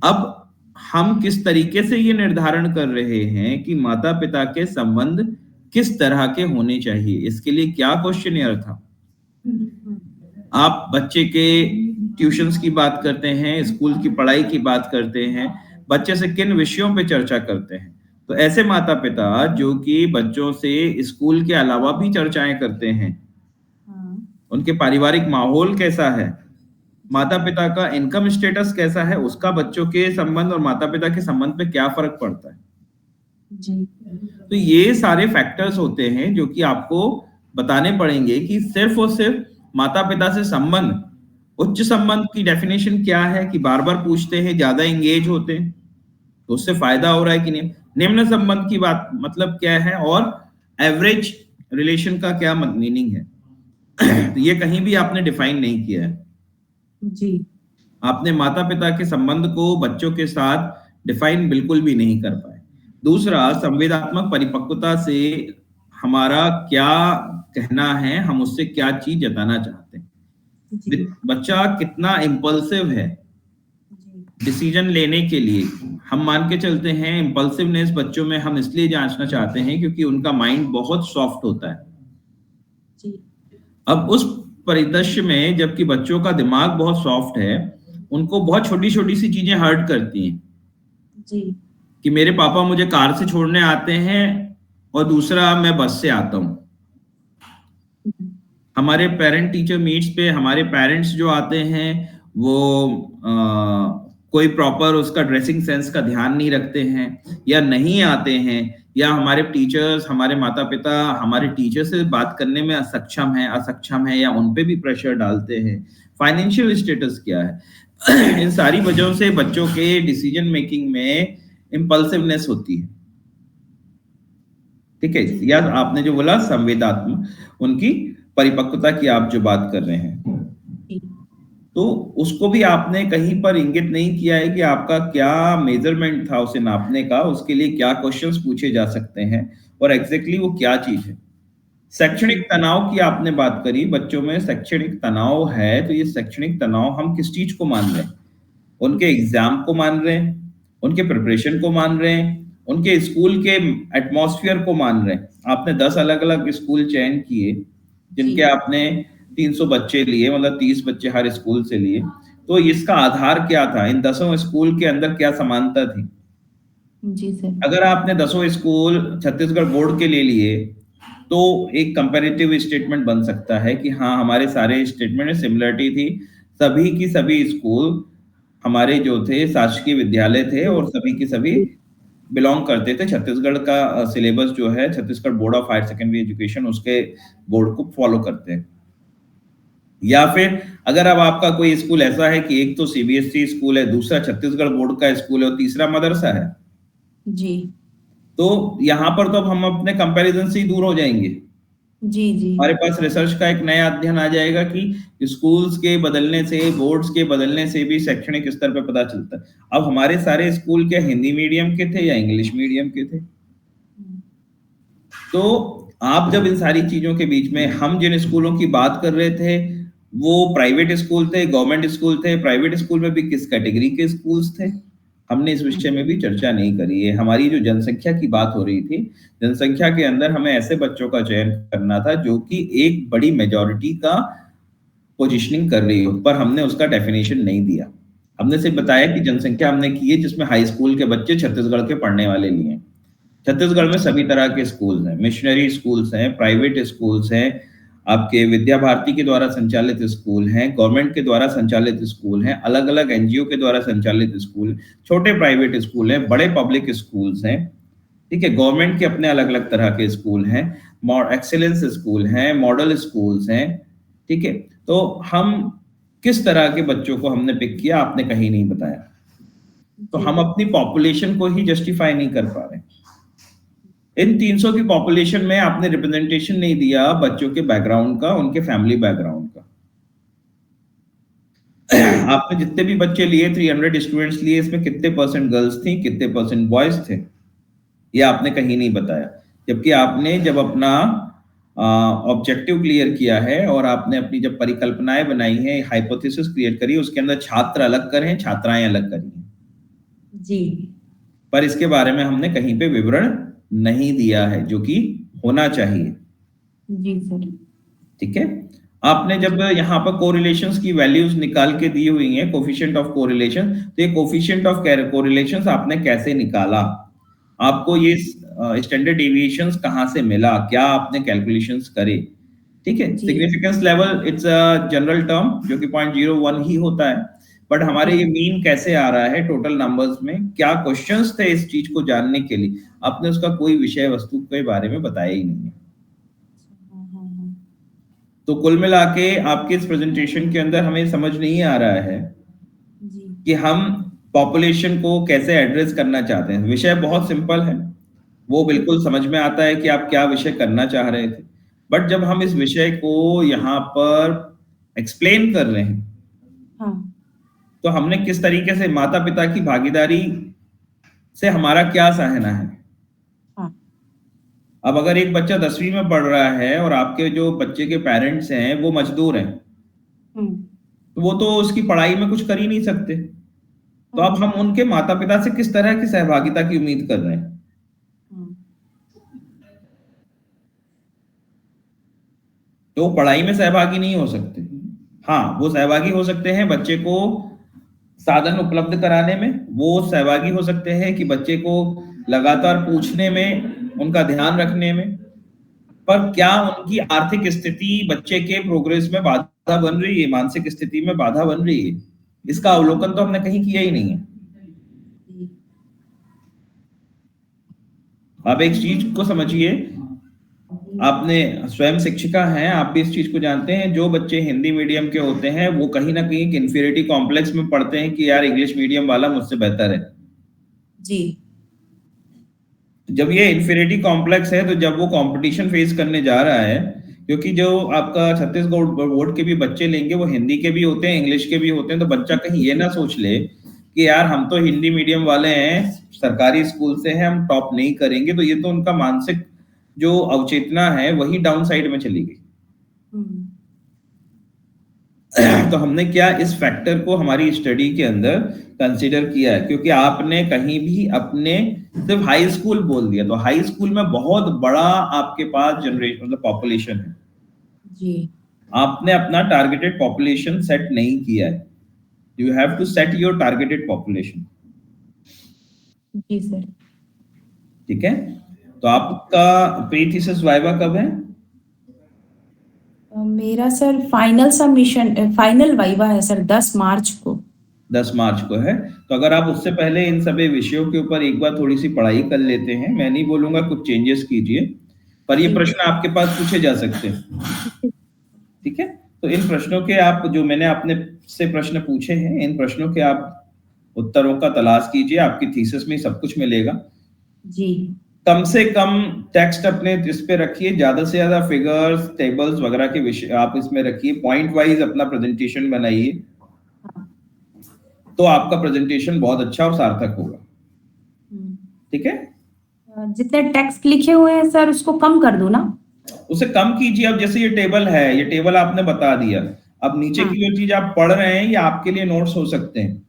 अब हम किस तरीके से ये निर्धारण कर रहे हैं कि माता पिता के संबंध किस तरह के होने चाहिए, इसके लिए क्या क्वेश्चनियर था। आप बच्चे के ट्यूशंस की बात करते हैं, स्कूल की पढ़ाई की बात करते हैं, बच्चे से किन विषयों पे चर्चा करते हैं। तो ऐसे माता-पिता जो कि बच्चों से स्कूल के अलावा भी चर्चाएँ करते हैं, हाँ, उनके पारिवारिक माहौल कैसा है, जी, माता-पिता का इनकम स्टेटस कैसा है, उसका बच्चों के संबंध और माता-पिता के संबंध पे क्या फ़र्क पड़ता है। जी, तो ये सारे फैक्टर्स होते हैं जो कि आपको बताने पड़ेंगे कि सिर्फ़ और सिर्फ़ माता-पिता से संबंध, उच्च संबंध की डेफिनिशन क्या है कि बार-बार पूछते हैं, ज़्यादा एंगेज होते हैं, तो उससे फ़ायदा हो रहा है कि नहीं? निम्न संबंध की बात मतलब क्या है और एवरेज रिलेशन का क्या मीनिंग है? तो ये कहीं भी आपने डिफाइन नहीं किया है। जी, आपने माता-पिता के संबंध को बच्चों के साथ डिफाइन बिल्कुल भी नहीं कर पाए। दूसरा, संवेदनात्मक परिपक्वता से हमारा क्या कहना है, हम उससे क्या चीज़ जताना चाहते हैं। जी, बच्चा कितना इम्पल्सिव है जी, डिसीजन लेने के लिए। हम मान के चलते हैं इम्पल्सिवनेस बच्चों में हम इसलिए जाँचना चाहते हैं क्योंकि उनका माइंड बहुत सॉफ्ट होता है। जी, अब उस परिदृश्य में जबकि बच्चों का दिमाग बहुत सॉफ्ट है, उनको बहुत छोटी-छोटी सी चीज़ें हर्ट करती हैं, जी, कि मेरे पापा मुझे कार से छोड़ने आते हैं और दूसरा मैं बस से आता हूँ। हुँ, हमारे पेरेंट टीचर मीट्स पे हमारे पेरेंट्स जो आते हैं वो कोई प्रॉपर उसका ड्रेसिंग सेंस का ध्यान नहीं रखते हैं या नहीं आते हैं या हमारे टीचर्स हमारे माता-पिता हमारे टीचर से बात करने में असक्षम है या उन पे भी प्रेशर डालते हैं। फाइनेंशियल स्टेटस क्या है? इन सारी वजहों से बच्चों के डिसीजन मेकिंग में इम्पल्सिवनेस होती है। ठीक है? जी, या आपने जो बोला संवेदात्मक उनकी परिपक्वता की आप जो बात कर रहे हैं, जी, तो उसको भी आपने कहीं पर इंगित नहीं किया है कि आपका क्या मेज़रमेंट था उसे नापने का, उसके लिए क्या क्वेश्चन्स पूछे जा सकते हैं और एग्ज़ैक्टली वो क्या चीज़ है। शैक्षणिक जी, तनाव की आपने बात करी, बच्चों में शैक्षणिक तनाव है, तो ये शैक्षणिक तनाव हम किस चीज़ को मान रहे हैं? उनके एग्ज़ाम को मान रहे हैं, उनके प्रिपरेशन को मान रहे हैं, उनके स्कूल के एटमॉस्फेयर को मान रहे हैं। आपने 10 अलग-अलग स्कूल चयन किए, जी, जिनके आपने 300 बच्चे लिए मतलब 30 बच्चे हर स्कूल से लिए। तो इसका आधार क्या था? इन दसों स्कूल के अंदर क्या समानता थी? जी सर, अगर आपने दसों स्कूल छत्तीसगढ़ बोर्ड के ले लिए, तो एक कंपैरेटिव स्टेटमेंट बन सकता है कि हाँ, हमारे सारे स्टेटमेंट में सिमिलरिटी थी। सभी की सभी स्कूल हमारे जो थे शासकीय विद्यालय थे और सभी के सभी बिलॉन्ग करते थे छत्तीसगढ़ का सिलेबस जो है Chhattisgarh board of higher secondary education उसके बोर्ड को फॉलो करते हैं। या फिर अगर अब आपका कोई स्कूल ऐसा है कि एक तो सीबीएसई स्कूल है, दूसरा छत्तीसगढ़ बोर्ड का स्कूल है और तीसरा मदरसा है, जी, तो यहाँ पर तो अब हम अपने कंपैरिज़न से ही दूर हो जाएँगे। जी, जी, हमारे पास रिसर्च का एक नया अध्ययन आ जाएगा कि स्कूल्स के बदलने से, बोर्ड्स के बदलने से भी शैक्षणिक स्तर पे पता चलता है। अब हमारे सारे स्कूल क्या हिंदी मीडियम के थे या इंग्लिश मीडियम के थे? हुँ, तो आप जब इन सारी चीज़ों के बीच में हम जिन स्कूलों की बात कर रहे थे, वो प्राइवेट स्कूल थे, गवर्नमेंट स्कूल थे, प्राइवेट स्कूल में भी किस कैटेगरी के स्कूल्स थे? हमने इस हुँ, विषय में भी चर्चा नहीं करी है। हमारी जो जनसंख्या की बात हो रही थी, जनसंख्या के अंदर हमें ऐसे बच्चों का चयन करना था जो कि एक बड़ी मेजॉरिटी का पोज़ीशनिंग कर रही हो, पर हमने उसका डेफिनिशन नहीं दिया। हमने सिर्फ बताया कि जनसंख्या हमने की है जिसमें हाई स्कूल के बच्चे छत्तीसगढ़ के पढ़ने वाले लिए हैं। छत्तीसगढ़ में जी, सभी तरह के स्कूल्स हैं, मिशनरी स्कूल्स हैं, प्राइवेट स्कूल्स हैं, आपके विद्या भारती के द्वारा संचालित स्कूल हैं, गवर्नमेंट के द्वारा संचालित स्कूल हैं, अलग-अलग एनजीओ के द्वारा संचालित स्कूल, छोटे प्राइवेट स्कूल हैं, बड़े पब्लिक स्कूल्स हैं, ठीक है? गवर्नमेंट के अपने अलग-अलग तरह के स्कूल हैं, एक्सीलेंस स्कूल हैं, मॉडल स्कूल्स हैं, ठीक है? तो हम किस तरह के बच्चों को हमने पिक किया, आपने कहीं नहीं बताया। तो जी, हम अपनी पॉपुलेशन को ही जस्टिफाई नहीं कर पा रहे। इन 300 की पॉपुलेशन में आपने रिप्रेजेंटेशन नहीं दिया बच्चों के बैकग्राउंड का, उनके फैमिली बैकग्राउंड का। आपने जितने भी बच्चे लिए 300 स्टूडेंट्स लिए इसमें कितने परसेंट गर्ल्स थी, कितने परसेंट बॉयज थे, ये आपने कहीं नहीं बताया। जबकि आपने जब अपना ऑब्जेक्टिव क्लियर किया है और आपने अपनी जब परिकल्पनाएं बनाई हैं, हाइपोथेसिस क्रिएट करी, उसके अंदर छात्र अलग करे हैं, छात्राएं अलग करी हैं। जी, पर इसके बारे में हमने कहीं पे विवरण नहीं दिया है, जो कि होना चाहिए। जी सर, ठीक है? आपने जब यहाँ पर कोरिलेशंस की वैल्यूज निकाल के दी हुई हैं, कोफिशिएंट ऑफ कोरिलेशन, तो ये कोफिशिएंट ऑफ कोरिलेशंस आपने कैसे निकाला, आपको ये स्टैंडर्ड डेविएशंस कहाँ से मिला, क्या आपने कैलकुलेशंस करे, ठीक है। जी significance level it's a general term जो कि 0.01 ही होता है, बट हमारे ये जी मीन कैसे आ रहा है टोटल नंबर्स में, क्या क्वेश्चंस थे इस चीज को जानने के लिए, आपने उसका कोई विषय वस्तु के बारे में बताया ही नहीं है। हाँ हाँ हाँ तो कुल मिला के आपके इस प्रेजेंटेशन के अंदर हमें समझ नहीं आ रहा है जी कि हम पॉपुलेशन को कैसे एड्रेस करना चाहते हैं। विषय बहुत सिंपल है, वो जी बिल्कुल समझ में आता है कि आप क्या विषय करना चाह रहे थे, बट जब हम इस विषय को यहाँ पर एक्सप्लेन कर रहे हैं हाँ तो हमने किस तरीके से माता पिता की भागीदारी से हमारा क्या सहना है। हाँ अब अगर एक बच्चा 10वीं में पढ़ रहा है और आपके जो बच्चे के पेरेंट्स हैं वो मजदूर हैं, हम्म तो वो तो उसकी पढ़ाई में कुछ कर ही नहीं सकते। तो अब हाँ हम उनके माता पिता से किस तरह की सहभागिता की उम्मीद कर रहे हैं। हाँ तो वो पढ़ाई में सहभागी नहीं हो सकते। हाँ, वो सहभागी हो सकते हैं बच्चे को साधन उपलब्ध कराने में, वो सहभागी हो सकते हैं कि बच्चे को लगातार पूछने में, उनका ध्यान रखने में, पर क्या उनकी आर्थिक स्थिति बच्चे के प्रोग्रेस में बाधा बन रही है, मानसिक स्थिति में बाधा बन रही है, इसका अवलोकन तो हमने कहीं किया ही नहीं है। जी आप एक चीज को समझिए, आपने स्वयं शिक्षिका हैं, आप भी इस चीज को जानते हैं, जो बच्चे हिंदी मीडियम के होते हैं वो कहीं ना कहीं इन्फीरियरिटी कॉम्प्लेक्स में पढ़ते हैं कि यार इंग्लिश मीडियम वाला मुझसे बेहतर है। जी जब ये इन्फीरियरिटी कॉम्प्लेक्स है तो जब वो कंपटीशन फेस करने जा रहा है, क्योंकि जो आपका छत्तीसगढ़ बोर्ड के भी बच्चे लेंगे वो हिंदी के भी होते हैं, इंग्लिश के भी होते हैं, तो बच्चा कहीं ये ना सोच ले कि यार हम तो हिंदी मीडियम वाले हैं, सरकारी स्कूल से हैं, हम टॉप नहीं करेंगे, तो ये तो उनका मानसिक जो अवचेतना है वही डाउन साइड में चली गई। हम्म तो हमने क्या इस फैक्टर को हमारी स्टडी के अंदर कंसीडर किया है, क्योंकि आपने कहीं भी अपने सिर्फ हाई स्कूल बोल दिया, तो हाई स्कूल में बहुत बड़ा आपके पास जनरेशन मतलब पॉपुलेशन है, जी आपने अपना टारगेटेड पॉपुलेशन सेट नहीं किया है। You have to set your targeted population, जी सर। ठीक है। तो आपका प्री थीसिस वाइवा कब है? मेरा sir final submission final viva है सर 10 मार्च को। 10 मार्च को है, तो अगर आप उससे पहले इन सभी विषयों के ऊपर एक बार थोड़ी सी पढ़ाई कर लेते हैं, मैं नहीं बोलूंगा कुछ चेंजेस कीजिए, पर ये जी प्रश्न आपके पास पूछे जा सकते हैं, ठीक है। तो इन प्रश्नों के आप जो मैंने आपने से प्रश्न पूछे हैं, इन प्रश्नों के आप उत्तरों का तलाश कीजिए, आपकी थीसिस में सब कुछ मिलेगा। जी कम से कम टेक्स्ट अपने इस पे रखिए, ज्यादा से ज्यादा फिगर्स टेबल्स वगैरह के विषय आप इसमें रखिए, पॉइंट वाइज अपना प्रेजेंटेशन बनाइए, हाँ तो आपका प्रेजेंटेशन बहुत अच्छा और सार्थक होगा, हम्म। ठीक है। जितने टेक्स्ट लिखे हुए हैं सर उसको कम कर दूं ना? उसे कम कीजिए। अब जैसे ये टेबल है, ये टेबल आपने बता दिया, अब नीचे हाँ की जो चीज आप पढ़ रहे हैं ये आपके लिए नोट्स हो सकते हैं,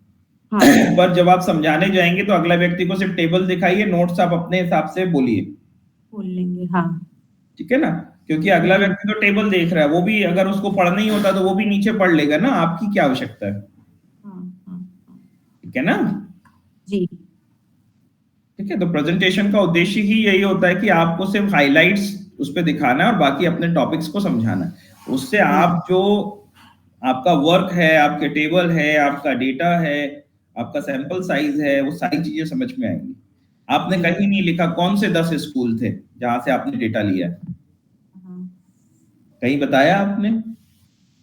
हाँ पर जब आप समझाने जाएंगे तो अगला व्यक्ति को सिर्फ टेबल दिखाइए, नोट्स आप अपने हिसाब से बोलिए, बोल लेंगे हाँ। ठीक है ना। क्योंकि अगला जी व्यक्ति तो टेबल देख रहा है, वो भी अगर उसको पढ़ना ही होता तो वो भी नीचे पढ़ लेगा ना, आपकी क्या आवश्यकता है, हाँ हाँ हाँ ठीक है ना। जी ठीक है, तो प्रेजेंटेशन का उद्देश्य ही यही होता है कि आपको सिर्फ हाइलाइट्स उस पर दिखाना है और बाकी अपने टॉपिक्स को समझाना है। उससे जी आप जो आपका वर्क है, आपके टेबल है, आपका डेटा है, आपका सैंपल साइज है, वो सारी चीजें समझ में आएंगी। आपने जी कहीं नहीं लिखा कौन से 10 स्कूल थे जहां से आपने डेटा लिया है, हाँ। कहीं बताया आपने?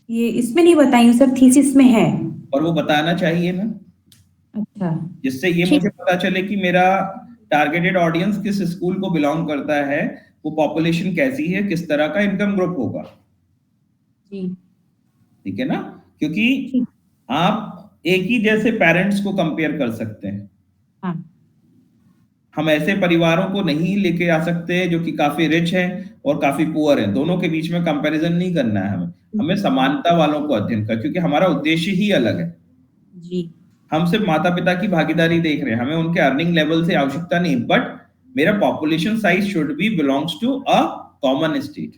ये इसमें नहीं बताई सर, थीसिस में है। और वो बताना चाहिए ना, अच्छा जिससे ये ठीक। मुझे पता चले कि मेरा टारगेटेड ऑडियंस किस स्कूल को बिलोंग करता है, वो पॉपुलेशन कैसी है, किस तरह का इनकम ग्रुप होगा, जी ठीक है ना। क्योंकि ठीक। आप एक ही जैसे पेरेंट्स को कंपेयर कर सकते हैं, हाँ हम ऐसे परिवारों को नहीं लेके आ सकते जो कि काफी रिच हैं और काफी पुअर हैं, दोनों के बीच में कंपैरिजन नहीं करना है हमें, हमें समानता वालों को अध्ययन कर, क्योंकि हमारा उद्देश्य ही अलग है। जी हम सिर्फ माता पिता की भागीदारी देख रहे हैं, हमें उनके अर्निंग लेवल से आवश्यकता नहीं, बट मेरा population size should be belongs to a common state,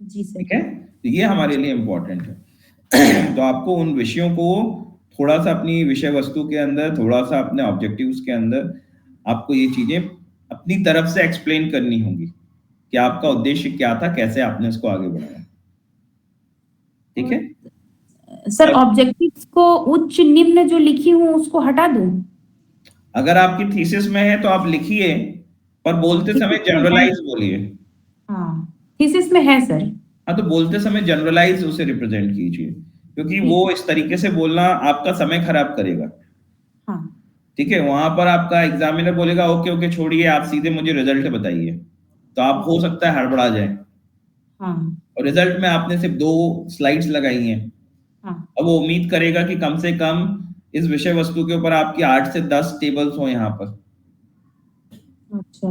जी सर। ठीक है, तो ये हमारे लिए इम्पोर्टेंट है। तो आपको उन विषयों को थोड़ा सा अपनी विषय वस्तु के अंदर, थोड़ा सा अपने ऑब्जेक्टिव्स के अंदर आपको ये चीजें अपनी तरफ से एक्सप्लेन करनी होंगी कि आपका उद्देश्य क्या था, कैसे आपने उसको आगे बढ़ाया। ठीक है, सर ऑब्जेक्टिव्स को उच्च निम्न जो लिखी हूँ उसको हटा दूं? अगर आपकी थीसिस में है तो आप लिखिए, पर बोलते थीसिस समय में है। जनरलाइज बोलिए। हाँ, थीसिस में है सर। हाँ, तो बोलते समय जनरलाइज उसे रिप्रेजेंट कीजिए, क्योंकि ठीक वो है। इस तरीके से बोलना आपका समय खराब करेगा। हाँ। ठीक है, वहां पर आपका एग्जामिनर बोलेगा ओके ओके छोड़िए, आप सीधे मुझे रिजल्ट बताइए, तो आप ठीक हो है। सकता है हड़बड़ा जाए। हाँ। और रिजल्ट में आपने सिर्फ 2 स्लाइड्स लगाई हैं, हाँ। अब वो उम्मीद करेगा कि कम से कम इस विषय वस्तु के ऊपर आपकी 8 से 10 टेबल्स हो यहाँ पर। अच्छा।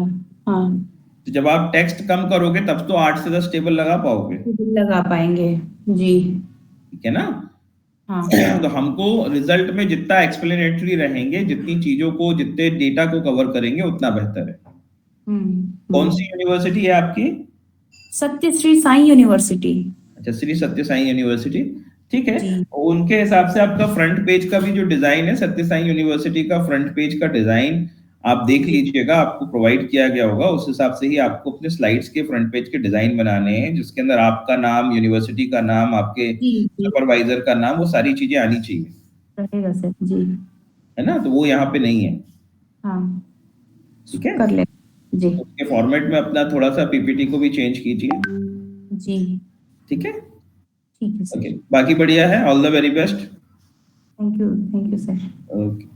हाँ। तो जब आप टेक्स्ट कम करोगे तब तो 8 से 10 टेबल लगा पाओगे। लगा पाएंगे। जी। ठीक है ना। हाँ। तो हमको रिजल्ट में जितना एक्सप्लेनेटरी रहेंगे, जितनी चीजों को, जितने डेटा को कवर करेंगे, उतना बेहतर है। कौन सी यूनिवर्सिटी है आपकी? सत्य श्री साई यूनिवर्सिटी। अच्छा, श्री सत्य साई यूनिवर्सिटी। ठीक है, जी। उनके हिसाब से आपका फ्रंट पेज का भी जो डिजाइन है, सत्य साई यूनिवर्सिटी का फ्रंट पेज का डिजाइन आप देख जी। लीजिएगा, आपको प्रोवाइड किया गया होगा। उस हिसाब से ही आपको अपने स्लाइड्स के फ्रंट पेज के डिजाइन बनाने हैं, जिसके अंदर आपका नाम, यूनिवर्सिटी का नाम, आपके जी। जी सुपरवाइजर का नाम, वो सारी चीजें आनी चाहिए। रहेगा सर। जी। है ना, तो वो यहाँ पे नहीं है। हाँ, ठीक है, कर ले। जी। उसके फॉर्मेट में अपना थोड़ा सा पीपीटी को भी चेंज कीजिए। जी। ठीक है, ठीक है ओके, सर। बाकी बढ़िया है, all the very best. Thank you sir. Okay.